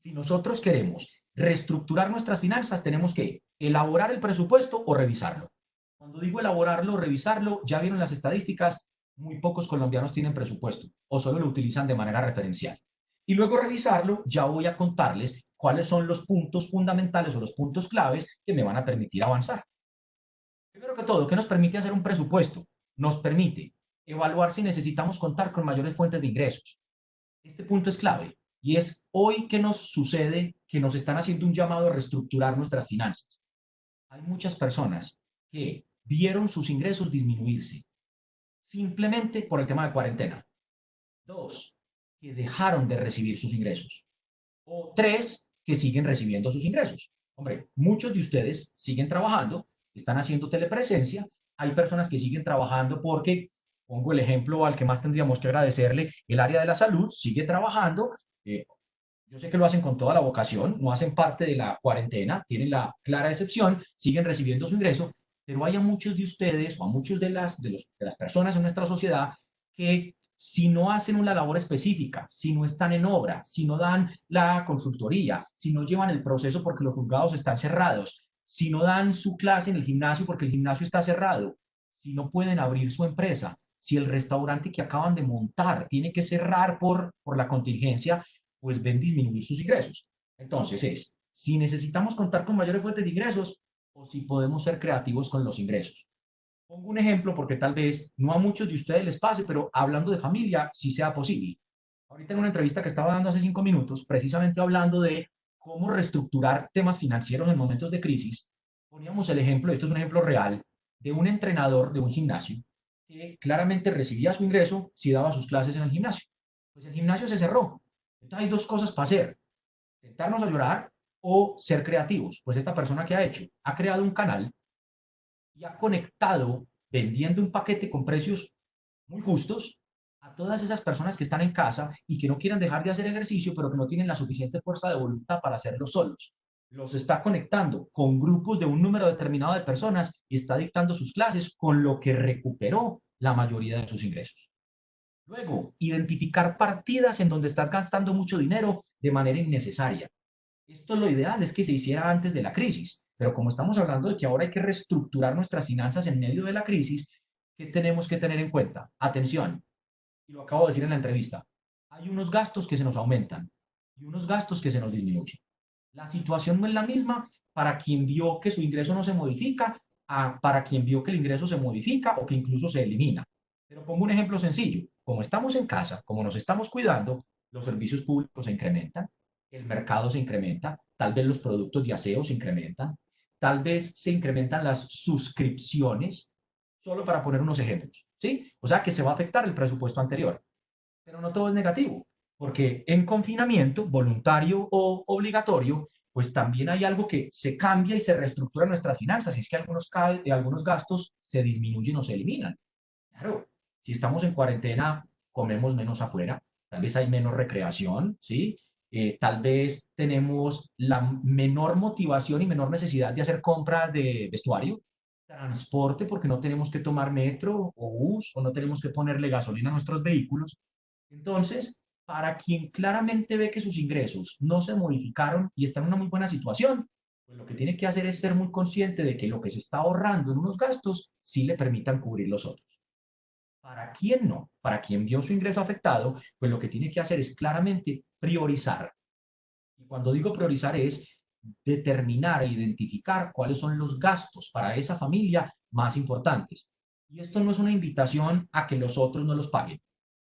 si nosotros queremos reestructurar nuestras finanzas, tenemos que elaborar el presupuesto o revisarlo. Cuando digo elaborarlo o revisarlo, ya vieron las estadísticas, muy pocos colombianos tienen presupuesto o solo lo utilizan de manera referencial. Y luego revisarlo, ya voy a contarles cuáles son los puntos fundamentales o los puntos claves que me van a permitir avanzar. Primero que todo, ¿qué nos permite hacer un presupuesto? Nos permite evaluar si necesitamos contar con mayores fuentes de ingresos. Este punto es clave y es hoy que nos sucede que nos están haciendo un llamado a reestructurar nuestras finanzas. Hay muchas personas que vieron sus ingresos disminuirse simplemente por el tema de cuarentena. Dos, que dejaron de recibir sus ingresos. O tres, que siguen recibiendo sus ingresos. Hombre, muchos de ustedes siguen trabajando, están haciendo telepresencia, hay personas que siguen trabajando porque, pongo el ejemplo al que más tendríamos que agradecerle, el área de la salud sigue trabajando. eh, yo sé que lo hacen con toda la vocación, no hacen parte de la cuarentena, tienen la clara excepción, siguen recibiendo su ingreso, pero hay a muchos de ustedes o a muchos de las personas en nuestra sociedad que si no hacen una labor específica, si no están en obra, si no dan la consultoría, si no llevan el proceso porque los juzgados están cerrados, si no dan su clase en el gimnasio porque el gimnasio está cerrado, si no pueden abrir su empresa, si el restaurante que acaban de montar tiene que cerrar por la contingencia, pues ven disminuir sus ingresos. Entonces es, si necesitamos contar con mayores fuentes de ingresos o si podemos ser creativos con los ingresos. Pongo un ejemplo porque tal vez no a muchos de ustedes les pase, pero hablando de familia, sí sea posible. Ahorita en una entrevista que estaba dando hace 5 minutos, precisamente hablando de cómo reestructurar temas financieros en momentos de crisis, poníamos el ejemplo, esto es un ejemplo real, de un entrenador de un gimnasio que claramente recibía su ingreso si daba sus clases en el gimnasio. Pues el gimnasio se cerró. Entonces hay dos cosas para hacer, sentarnos a llorar o ser creativos. Pues esta persona que ha hecho, ha creado un canal y ha conectado vendiendo un paquete con precios muy justos a todas esas personas que están en casa y que no quieren dejar de hacer ejercicio, pero que no tienen la suficiente fuerza de voluntad para hacerlo solos. Los está conectando con grupos de un número determinado de personas y está dictando sus clases, con lo que recuperó la mayoría de sus ingresos. Luego, identificar partidas en donde estás gastando mucho dinero de manera innecesaria. Esto lo ideal es que se hiciera antes de la crisis, pero como estamos hablando de que ahora hay que reestructurar nuestras finanzas en medio de la crisis, ¿qué tenemos que tener en cuenta? Atención, y lo acabo de decir en la entrevista, hay unos gastos que se nos aumentan y unos gastos que se nos disminuyen. La situación no es la misma para quien vio que su ingreso no se modifica, para quien vio que el ingreso se modifica o que incluso se elimina. Pero pongo un ejemplo sencillo. Como estamos en casa, como nos estamos cuidando, los servicios públicos se incrementan, el mercado se incrementa, tal vez los productos de aseo se incrementan, tal vez se incrementan las suscripciones, solo para poner unos ejemplos, ¿sí? O sea que se va a afectar el presupuesto anterior, pero no todo es negativo, porque en confinamiento, voluntario o obligatorio, pues también hay algo que se cambia y se reestructura en nuestras finanzas, y es que algunos gastos se disminuyen o se eliminan. Claro, si estamos en cuarentena, comemos menos afuera, tal vez hay menos recreación, ¿sí? Tal vez tenemos la menor motivación y menor necesidad de hacer compras de vestuario, transporte, porque no tenemos que tomar metro o bus o no tenemos que ponerle gasolina a nuestros vehículos. Entonces, para quien claramente ve que sus ingresos no se modificaron y está en una muy buena situación, pues lo que tiene que hacer es ser muy consciente de que lo que se está ahorrando en unos gastos sí le permitan cubrir los otros. Para quien no, para quien vio su ingreso afectado, pues lo que tiene que hacer es claramente priorizar. Y cuando digo priorizar es determinar e identificar cuáles son los gastos para esa familia más importantes. Y esto no es una invitación a que los otros no los paguen.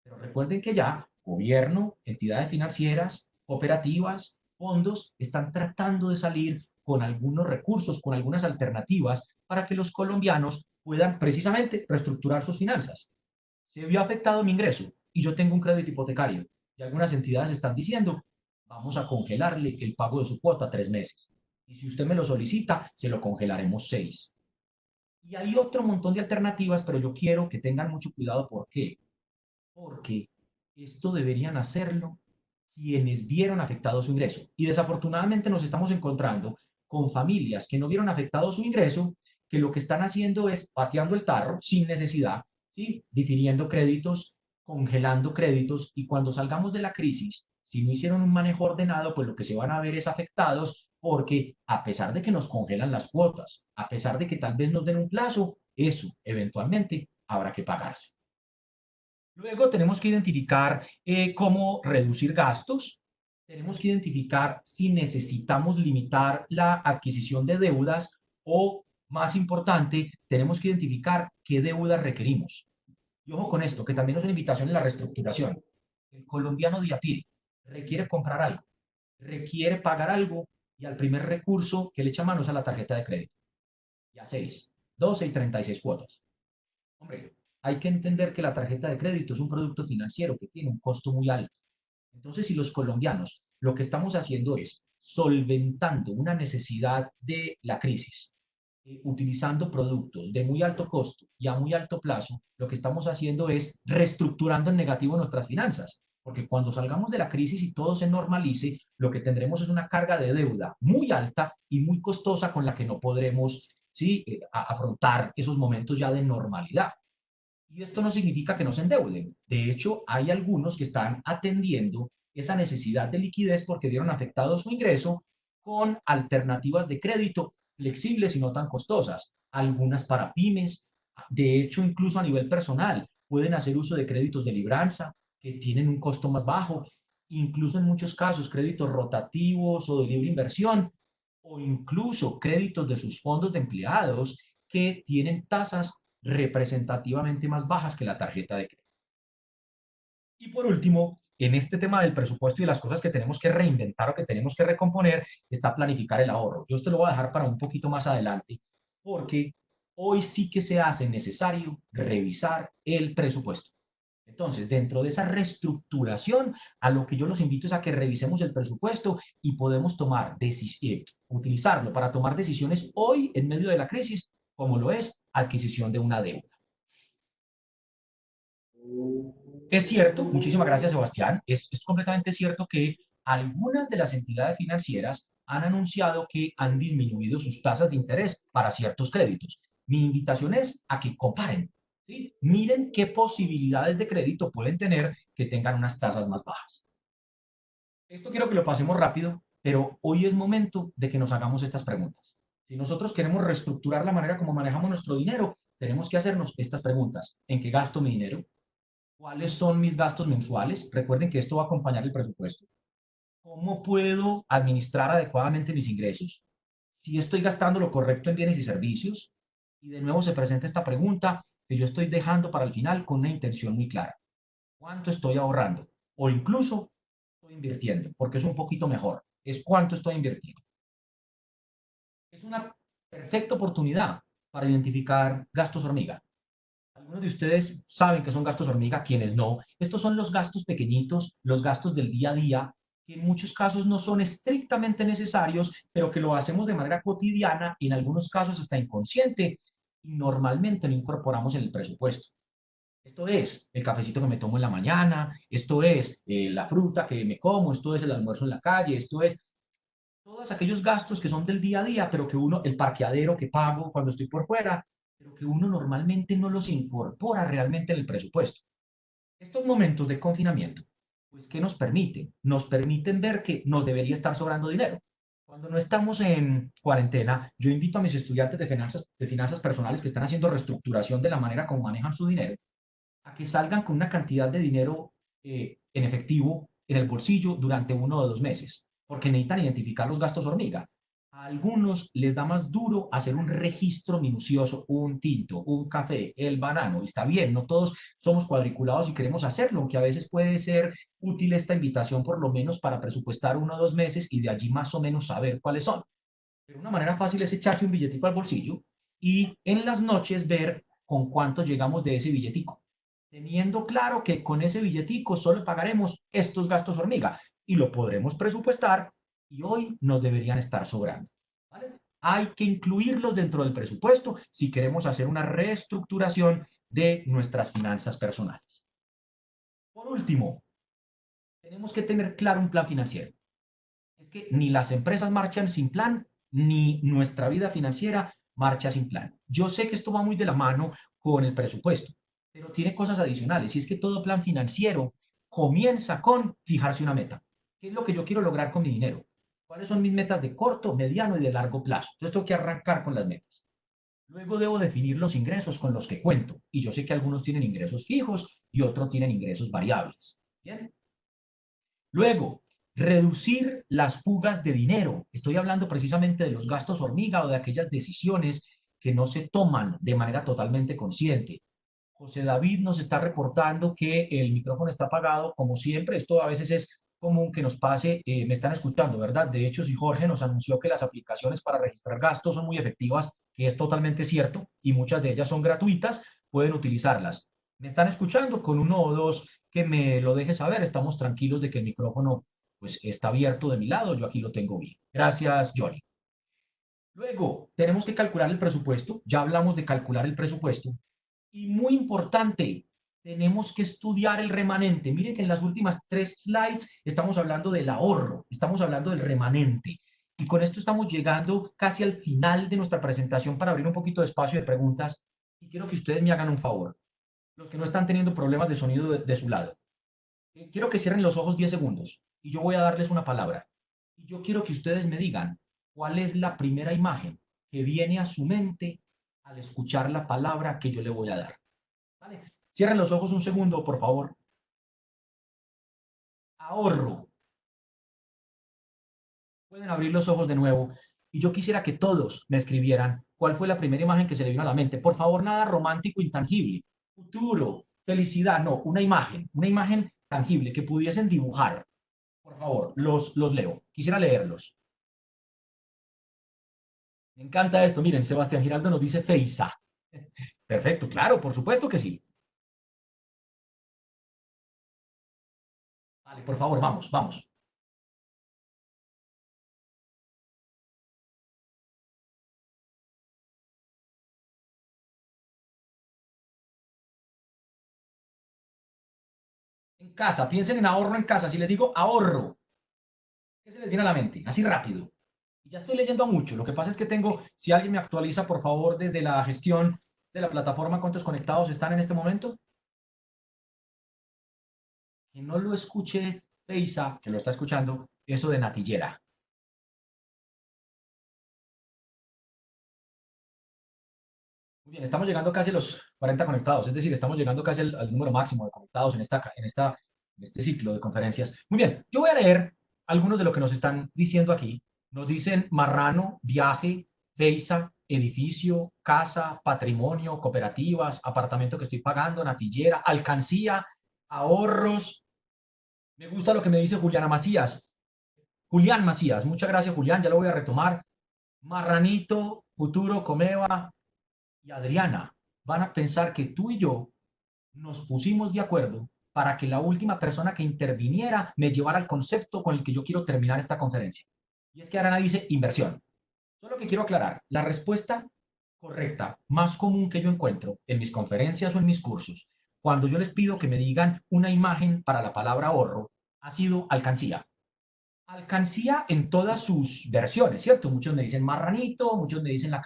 Pero recuerden que ya gobierno, entidades financieras, cooperativas, fondos están tratando de salir con algunos recursos, con algunas alternativas para que los colombianos puedan precisamente reestructurar sus finanzas. Se vio afectado mi ingreso y yo tengo un crédito hipotecario y algunas entidades están diciendo, vamos a congelarle el pago de su cuota 3 meses. Y si usted me lo solicita, se lo congelaremos 6. Y hay otro montón de alternativas, pero yo quiero que tengan mucho cuidado. ¿Por qué? Porque esto deberían hacerlo quienes vieron afectado su ingreso. Y desafortunadamente nos estamos encontrando con familias que no vieron afectado su ingreso, que lo que están haciendo es pateando el tarro sin necesidad, ¿sí? Difiriendo créditos, congelando créditos, y cuando salgamos de la crisis, si no hicieron un manejo ordenado, pues lo que se van a ver es afectados, porque a pesar de que nos congelan las cuotas, a pesar de que tal vez nos den un plazo, eso eventualmente habrá que pagarse. Luego tenemos que identificar cómo reducir gastos. Tenemos que identificar si necesitamos limitar la adquisición de deudas o, más importante, tenemos que identificar qué deudas requerimos. Y ojo con esto, que también es una invitación en la reestructuración. El colombiano de a pie requiere comprar algo, requiere pagar algo, y al primer recurso que le echa mano es a la tarjeta de crédito. Y a 6, 12 y 36 cuotas. Hombre, hay que entender que la tarjeta de crédito es un producto financiero que tiene un costo muy alto. Entonces, si los colombianos lo que estamos haciendo es solventando una necesidad de la crisis, utilizando productos de muy alto costo y a muy alto plazo, lo que estamos haciendo es reestructurando en negativo nuestras finanzas. Porque cuando salgamos de la crisis y todo se normalice, lo que tendremos es una carga de deuda muy alta y muy costosa con la que no podremos, ¿sí? Afrontar esos momentos ya de normalidad. Y esto no significa que no se endeuden. De hecho, hay algunos que están atendiendo esa necesidad de liquidez porque vieron afectado su ingreso con alternativas de crédito flexibles y no tan costosas. Algunas para pymes. De hecho, incluso a nivel personal, pueden hacer uso de créditos de libranza que tienen un costo más bajo. Incluso en muchos casos, créditos rotativos o de libre inversión, o incluso créditos de sus fondos de empleados que tienen tasas representativamente más bajas que la tarjeta de crédito. Y por último, en este tema del presupuesto y de las cosas que tenemos que reinventar o que tenemos que recomponer, está planificar el ahorro. Yo esto lo voy a dejar para un poquito más adelante, porque hoy sí que se hace necesario revisar el presupuesto. Entonces, dentro de esa reestructuración, a lo que yo los invito es a que revisemos el presupuesto y podemos utilizarlo para tomar decisiones hoy en medio de la crisis, como lo es adquisición de una deuda. Es cierto, muchísimas gracias Sebastián, es completamente cierto que algunas de las entidades financieras han anunciado que han disminuido sus tasas de interés para ciertos créditos. Mi invitación es a que comparen, ¿sí? Miren qué posibilidades de crédito pueden tener que tengan unas tasas más bajas. Esto quiero que lo pasemos rápido, pero hoy es momento de que nos hagamos estas preguntas. Si nosotros queremos reestructurar la manera como manejamos nuestro dinero, tenemos que hacernos estas preguntas. ¿En qué gasto mi dinero? ¿Cuáles son mis gastos mensuales? Recuerden que esto va a acompañar el presupuesto. ¿Cómo puedo administrar adecuadamente mis ingresos? Si estoy gastando lo correcto en bienes y servicios. Y de nuevo se presenta esta pregunta que yo estoy dejando para el final con una intención muy clara. ¿Cuánto estoy ahorrando? O incluso estoy invirtiendo, porque es un poquito mejor. Es cuánto estoy invirtiendo. Es una perfecta oportunidad para identificar gastos hormiga. Algunos de ustedes saben que son gastos hormiga, quienes no. Estos son los gastos pequeñitos, los gastos del día a día, que en muchos casos no son estrictamente necesarios, pero que lo hacemos de manera cotidiana y en algunos casos hasta inconsciente, y normalmente no incorporamos en el presupuesto. Esto es el cafecito que me tomo en la mañana, esto es la fruta que me como, esto es el almuerzo en la calle, esto es todos aquellos gastos que son del día a día, pero que uno, el parqueadero que pago cuando estoy por fuera, pero que uno normalmente no los incorpora realmente en el presupuesto. Estos momentos de confinamiento, pues, ¿qué nos permiten? Nos permiten ver que nos debería estar sobrando dinero. Cuando no estamos en cuarentena, yo invito a mis estudiantes de finanzas personales que están haciendo reestructuración de la manera como manejan su dinero, a que salgan con una cantidad de dinero en efectivo en el bolsillo durante 1 o 2 meses, porque necesitan identificar los gastos hormiga. A algunos les da más duro hacer un registro minucioso, un tinto, un café, el banano. Está bien, no todos somos cuadriculados y queremos hacerlo, aunque a veces puede ser útil esta invitación por lo menos para presupuestar 1 o 2 meses y de allí más o menos saber cuáles son. Pero una manera fácil es echarse un billetico al bolsillo y en las noches ver con cuánto llegamos de ese billetico, teniendo claro que con ese billetico solo pagaremos estos gastos hormiga y lo podremos presupuestar y hoy nos deberían estar sobrando. ¿Vale? Hay que incluirlos dentro del presupuesto si queremos hacer una reestructuración de nuestras finanzas personales. Por último, tenemos que tener claro un plan financiero. Es que ni las empresas marchan sin plan, ni nuestra vida financiera marcha sin plan. Yo sé que esto va muy de la mano con el presupuesto, pero tiene cosas adicionales y es que todo plan financiero comienza con fijarse una meta. ¿Qué es lo que yo quiero lograr con mi dinero? ¿Cuáles son mis metas de corto, mediano y de largo plazo? Entonces tengo que arrancar con las metas. Luego debo definir los ingresos con los que cuento. Y yo sé que algunos tienen ingresos fijos y otros tienen ingresos variables. Bien. Luego, reducir las fugas de dinero. Estoy hablando precisamente de los gastos hormiga o de aquellas decisiones que no se toman de manera totalmente consciente. José David nos está reportando que el micrófono está apagado, como siempre. Esto a veces es común que nos pase. Me están escuchando, ¿verdad? De hecho, si Jorge nos anunció que las aplicaciones para registrar gastos son muy efectivas, que es totalmente cierto, y muchas de ellas son gratuitas, pueden utilizarlas. ¿Me están escuchando? Con uno o dos que me lo deje saber. Estamos tranquilos de que el micrófono pues está abierto de mi lado. Yo aquí lo tengo bien. Gracias, Johnny. Luego, tenemos que calcular el presupuesto. Ya hablamos de calcular el presupuesto. Y muy importante, tenemos que estudiar el remanente. Miren que en las últimas 3 slides estamos hablando del ahorro, estamos hablando del remanente. Y con esto estamos llegando casi al final de nuestra presentación para abrir un poquito de espacio de preguntas. Y quiero que ustedes me hagan un favor, los que no están teniendo problemas de sonido de su lado. Quiero que cierren los ojos 10 segundos y yo voy a darles una palabra. Y yo quiero que ustedes me digan cuál es la primera imagen que viene a su mente al escuchar la palabra que yo le voy a dar. ¿Vale? Cierren los ojos un segundo, por favor. Ahorro. Pueden abrir los ojos de nuevo. Y yo quisiera que todos me escribieran cuál fue la primera imagen que se le vino a la mente. Por favor, nada romántico, intangible. Futuro, felicidad, no, una imagen tangible que pudiesen dibujar. Por favor, los leo. Quisiera leerlos. Me encanta esto. Miren, Sebastián Giraldo nos dice Feisa. Perfecto, claro, por supuesto que sí. Vale, por favor, vamos, vamos. En casa, piensen en ahorro en casa. Si les digo ahorro, ¿qué se les viene a la mente? Así rápido. Y ya estoy leyendo a mucho. Lo que pasa es que tengo, si alguien me actualiza, por favor, desde la gestión de la plataforma, ¿cuántos conectados están en este momento? Que no lo escuche Feisa, que lo está escuchando, eso de natillera. Muy bien, estamos llegando casi a los 40 conectados, es decir, estamos llegando casi al número máximo de conectados en este ciclo de conferencias. Muy bien, yo voy a leer algunos de lo que nos están diciendo aquí. Nos dicen marrano, viaje, Feisa, edificio, casa, patrimonio, cooperativas, apartamento que estoy pagando, natillera, alcancía, ahorros. Me gusta lo que me dice Juliana Macías. Julián Macías, muchas gracias Julián, ya lo voy a retomar. Marranito, futuro, Comeva y Adriana van a pensar que tú y yo nos pusimos de acuerdo para que la última persona que interviniera me llevara al concepto con el que yo quiero terminar esta conferencia. Y es que Adriana dice inversión. Solo que quiero aclarar, la respuesta correcta, más común que yo encuentro en mis conferencias o en mis cursos, cuando yo les pido que me digan una imagen para la palabra ahorro, ha sido alcancía. Alcancía en todas sus versiones, ¿cierto? Muchos me dicen marranito, muchos me dicen la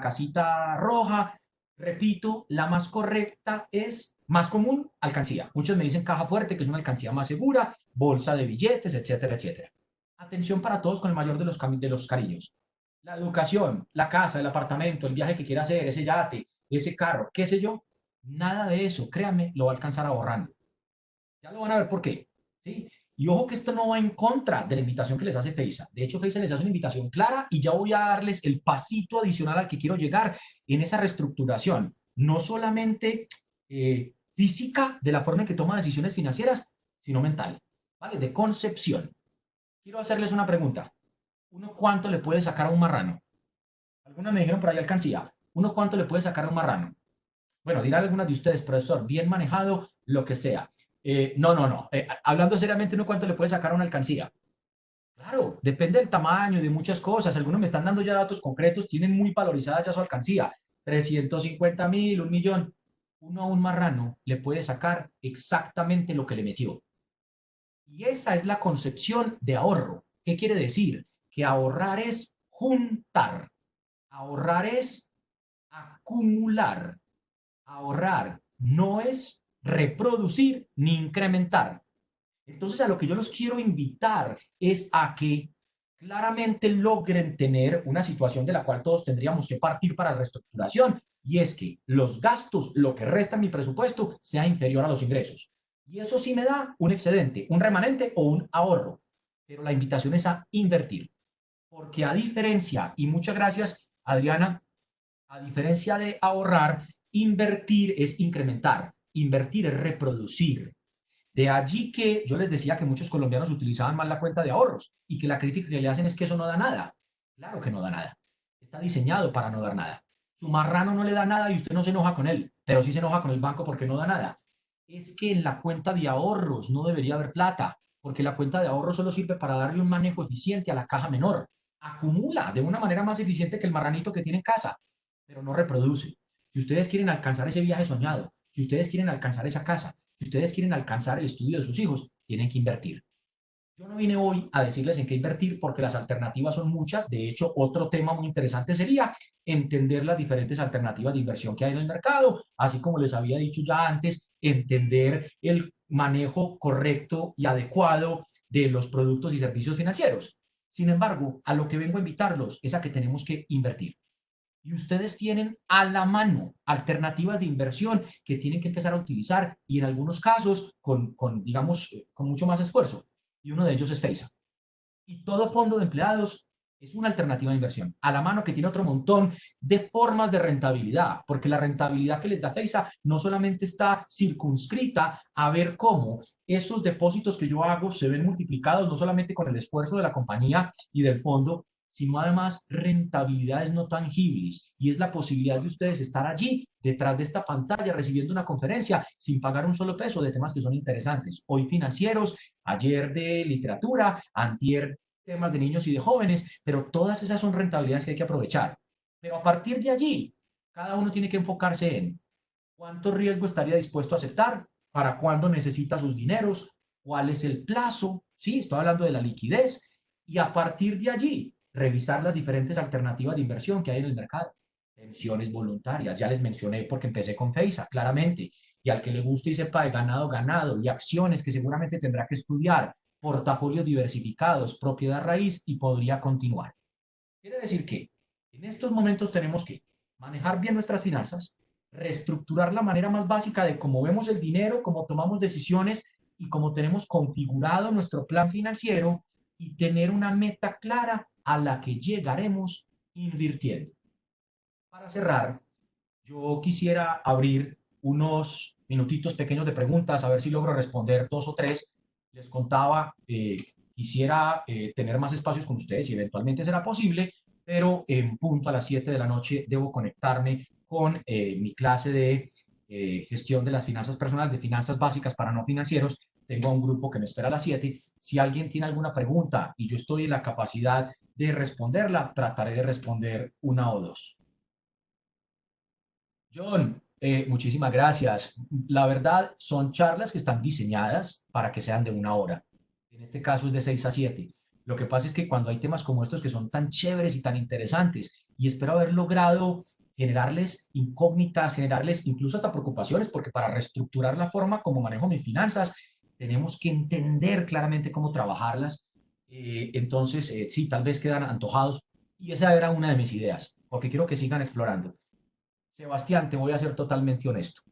casita roja. Repito, la más correcta es más común, alcancía. Muchos me dicen caja fuerte, que es una alcancía más segura, bolsa de billetes, etcétera, etcétera. Atención para todos con el mayor de los cariños. La educación, la casa, el apartamento, el viaje que quiera hacer, ese yate, ese carro, qué sé yo, nada de eso, créanme, lo va a alcanzar ahorrando. Ya lo van a ver por qué. ¿Sí? Y ojo que esto no va en contra de la invitación que les hace Feisa. De hecho, Feisa les hace una invitación clara y ya voy a darles el pasito adicional al que quiero llegar en esa reestructuración. No solamente física de la forma en que toma decisiones financieras, sino mental, ¿vale? De concepción. Quiero hacerles una pregunta. ¿Uno cuánto le puede sacar a un marrano? Algunos me dijeron por ahí alcancía. ¿Uno cuánto le puede sacar a un marrano? Bueno, dirán algunas de ustedes, profesor, bien manejado, lo que sea. No, no, no. Hablando seriamente, ¿uno cuánto le puede sacar a una alcancía? Claro, depende del tamaño y de muchas cosas. Algunos me están dando ya datos concretos, tienen muy valorizada ya su alcancía. 350.000, 1.000.000. Uno a un marrano le puede sacar exactamente lo que le metió. Y esa es la concepción de ahorro. ¿Qué quiere decir? Que ahorrar es juntar. Ahorrar es acumular. Ahorrar no es reproducir ni incrementar. Entonces, a lo que yo los quiero invitar es a que claramente logren tener una situación de la cual todos tendríamos que partir para la reestructuración, y es que los gastos, lo que resta en mi presupuesto, sea inferior a los ingresos. Y eso sí me da un excedente, un remanente o un ahorro. Pero la invitación es a invertir, porque a diferencia, y muchas gracias, Adriana, a diferencia de ahorrar, invertir es incrementar, invertir es reproducir. De allí que yo les decía que muchos colombianos utilizaban mal la cuenta de ahorros y que la crítica que le hacen es que eso no da nada. Claro que no da nada. Está diseñado para no dar nada. Su marrano no le da nada y usted no se enoja con él, pero sí se enoja con el banco porque no da nada. Es que en la cuenta de ahorros no debería haber plata, porque la cuenta de ahorros solo sirve para darle un manejo eficiente a la caja menor. Acumula de una manera más eficiente que el marranito que tiene en casa, pero no reproduce. Si ustedes quieren alcanzar ese viaje soñado, si ustedes quieren alcanzar esa casa, si ustedes quieren alcanzar el estudio de sus hijos, tienen que invertir. Yo no vine hoy a decirles en qué invertir porque las alternativas son muchas. De hecho, otro tema muy interesante sería entender las diferentes alternativas de inversión que hay en el mercado, así como les había dicho ya antes, entender el manejo correcto y adecuado de los productos y servicios financieros. Sin embargo, a lo que vengo a invitarlos es a que tenemos que invertir y ustedes tienen a la mano alternativas de inversión que tienen que empezar a utilizar y en algunos casos digamos, con mucho más esfuerzo. Y uno de ellos es FEISA. Y todo fondo de empleados es una alternativa de inversión a la mano que tiene otro montón de formas de rentabilidad, porque la rentabilidad que les da FEISA no solamente está circunscrita a ver cómo esos depósitos que yo hago se ven multiplicados no solamente con el esfuerzo de la compañía y del fondo, sino además rentabilidades no tangibles. Y es la posibilidad de ustedes estar allí, detrás de esta pantalla, recibiendo una conferencia sin pagar un solo peso de temas que son interesantes. Hoy financieros, ayer de literatura, antier temas de niños y de jóvenes, pero todas esas son rentabilidades que hay que aprovechar. Pero a partir de allí, cada uno tiene que enfocarse en cuánto riesgo estaría dispuesto a aceptar, para cuándo necesita sus dineros, cuál es el plazo, sí, estoy hablando de la liquidez, y a partir de allí, revisar las diferentes alternativas de inversión que hay en el mercado. Pensiones voluntarias, ya les mencioné porque empecé con FEISA, claramente, y al que le guste y sepa de ganado, ganado, y acciones que seguramente tendrá que estudiar, portafolios diversificados, propiedad raíz, y podría continuar. Quiere decir que en estos momentos tenemos que manejar bien nuestras finanzas, reestructurar la manera más básica de cómo vemos el dinero, cómo tomamos decisiones y cómo tenemos configurado nuestro plan financiero y tener una meta clara a la que llegaremos invirtiendo. Para cerrar, yo quisiera abrir unos minutitos pequeños de preguntas, a ver si logro responder dos o tres. Les contaba, quisiera tener más espacios con ustedes y eventualmente será posible, pero en punto a las 7 de la noche debo conectarme con mi clase de gestión de las finanzas personales, de finanzas básicas para no financieros. Tengo un grupo que me espera a las 7. Si alguien tiene alguna pregunta y yo estoy en la capacidad de responderla, trataré de responder una o dos. John, muchísimas gracias. La verdad, son charlas que están diseñadas para que sean de una hora. En este caso es de 6 a 7. Lo que pasa es que cuando hay temas como estos que son tan chéveres y tan interesantes, y espero haber logrado generarles incógnitas, generarles incluso hasta preocupaciones, porque para reestructurar la forma como manejo mis finanzas, tenemos que entender claramente cómo trabajarlas. Entonces, sí, tal vez quedan antojados, y esa era una de mis ideas, porque quiero que sigan explorando. Sebastián, te voy a ser totalmente honesto.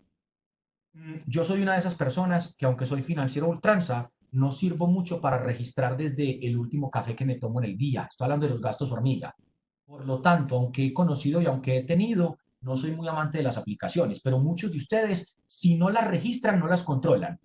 Yo soy una de esas personas que, aunque soy financiero ultranza, no sirvo mucho para registrar desde el último café que me tomo en el día. Estoy hablando de los gastos hormiga. Por lo tanto, aunque he conocido y aunque he tenido, no soy muy amante de las aplicaciones, pero muchos de ustedes, si no las registran, no las controlan.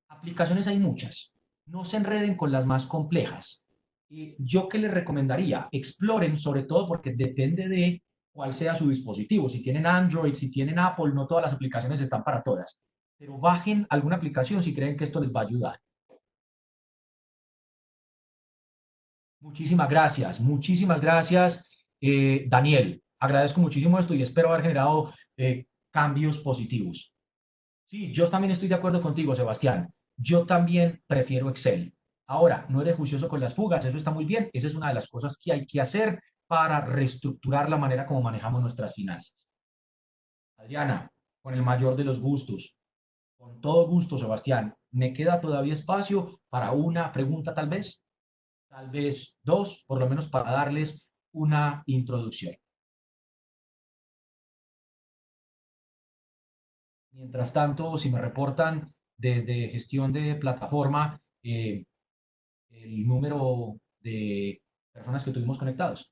Aplicaciones hay muchas. No se enreden con las más complejas. Yo qué les recomendaría, exploren, sobre todo porque depende de cuál sea su dispositivo. Si tienen Android, si tienen Apple, no todas las aplicaciones están para todas. Pero bajen alguna aplicación si creen que esto les va a ayudar. Muchísimas gracias, Daniel. Agradezco muchísimo esto y espero haber generado cambios positivos. Sí, yo también estoy de acuerdo contigo, Sebastián. Yo también prefiero Excel. Ahora, no eres juicioso con las fugas, eso está muy bien. Esa es una de las cosas que hay que hacer para reestructurar la manera como manejamos nuestras finanzas. Adriana, con el mayor de los gustos, con todo gusto, Sebastián. ¿Me queda todavía espacio para una pregunta tal vez dos, por lo menos para darles una introducción? Mientras tanto, si me reportan desde gestión de plataforma el número de personas que tuvimos conectados.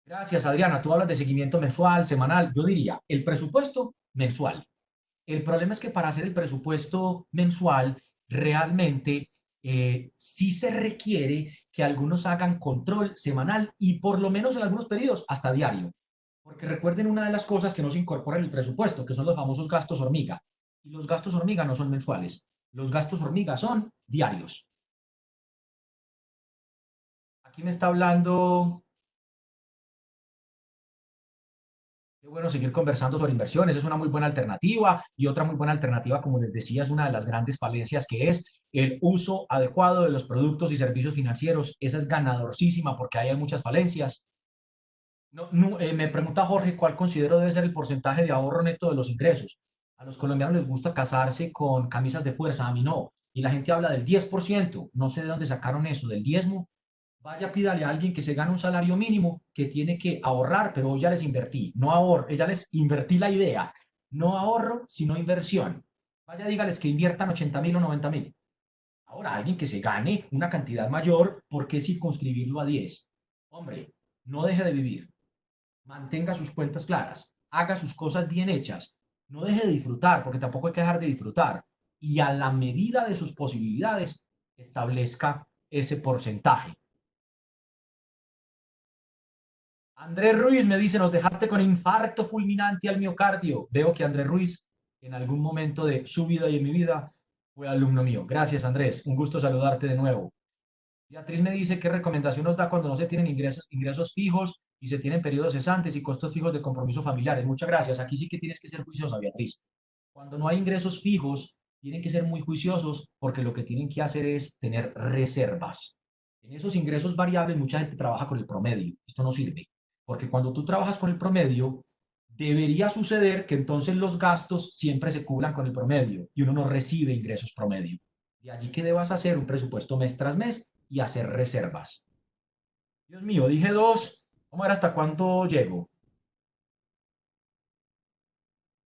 Gracias, Adriana. Tú hablas de seguimiento mensual, semanal. Yo diría el presupuesto mensual. El problema es que para hacer el presupuesto mensual, realmente sí se requiere que algunos hagan control semanal y por lo menos en algunos periodos hasta diario. Porque recuerden una de las cosas que no se incorpora en el presupuesto, que son los famosos gastos hormiga. Y los gastos hormiga no son mensuales. Los gastos hormiga son diarios. Aquí me está hablando. Qué bueno seguir conversando sobre inversiones, es una muy buena alternativa y otra muy buena alternativa, como les decía, es una de las grandes falencias que es el uso adecuado de los productos y servicios financieros. Esa es ganadorcísima porque ahí hay muchas falencias. No, no, me pregunta Jorge, ¿cuál considero debe ser el porcentaje de ahorro neto de los ingresos? A los colombianos les gusta casarse con camisas de fuerza, a mí no. Y la gente habla del 10%, no sé de dónde sacaron eso, del diezmo. Vaya, pídale a alguien que se gana un salario mínimo que tiene que ahorrar, pero ya les invertí, no ahorro, ya les invertí la idea, no ahorro, sino inversión. Vaya, dígales que inviertan 80.000 o 90.000. Ahora, alguien que se gane una cantidad mayor, ¿por qué circunscribirlo a 10? Hombre, no deje de vivir, mantenga sus cuentas claras, haga sus cosas bien hechas, no deje de disfrutar, porque tampoco hay que dejar de disfrutar, y a la medida de sus posibilidades, establezca ese porcentaje. Andrés Ruiz me dice, nos dejaste con infarto fulminante al miocardio. Veo que Andrés Ruiz, en algún momento de su vida y en mi vida, fue alumno mío. Gracias, Andrés. Un gusto saludarte de nuevo. Beatriz me dice, ¿qué recomendación nos da cuando no se tienen ingresos fijos y se tienen periodos cesantes y costos fijos de compromiso familiares? Muchas gracias. Aquí sí que tienes que ser juiciosa, Beatriz. Cuando no hay ingresos fijos, tienen que ser muy juiciosos porque lo que tienen que hacer es tener reservas. En esos ingresos variables, mucha gente trabaja con el promedio. Esto no sirve, porque cuando tú trabajas con el promedio, debería suceder que entonces los gastos siempre se cubran con el promedio y uno no recibe ingresos promedio. De allí que debas hacer un presupuesto mes tras mes y hacer reservas. Dios mío, dije dos. Vamos a ver hasta cuánto llego.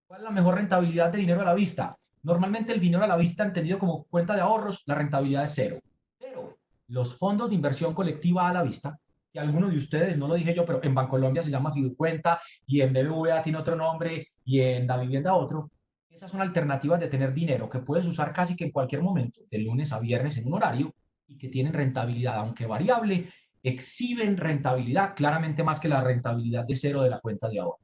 ¿Cuál es la mejor rentabilidad de dinero a la vista? Normalmente el dinero a la vista, entendido como cuenta de ahorros, la rentabilidad es cero. Pero los fondos de inversión colectiva a la vista, que algunos de ustedes, no lo dije yo, pero en Bancolombia se llama Fiducuenta y en BBVA tiene otro nombre y en La Vivienda otro. Esas son alternativas de tener dinero que puedes usar casi que en cualquier momento, de lunes a viernes en un horario y que tienen rentabilidad, aunque variable, exhiben rentabilidad claramente más que la rentabilidad de cero de la cuenta de ahorro.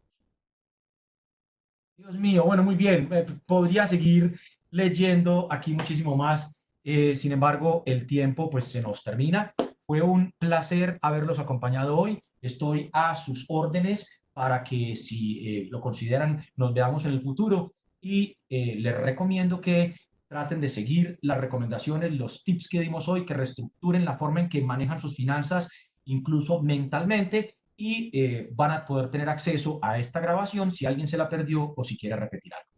Dios mío, bueno, muy bien. Podría seguir leyendo aquí muchísimo más. Sin embargo, el tiempo pues se nos termina. Fue un placer haberlos acompañado hoy. Estoy a sus órdenes para que si lo consideran nos veamos en el futuro y les recomiendo que traten de seguir las recomendaciones, los tips que dimos hoy, que reestructuren la forma en que manejan sus finanzas, incluso mentalmente, y van a poder tener acceso a esta grabación si alguien se la perdió o si quiere repetir algo.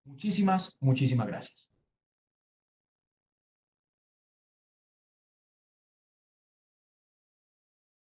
Muchísimas, muchísimas gracias.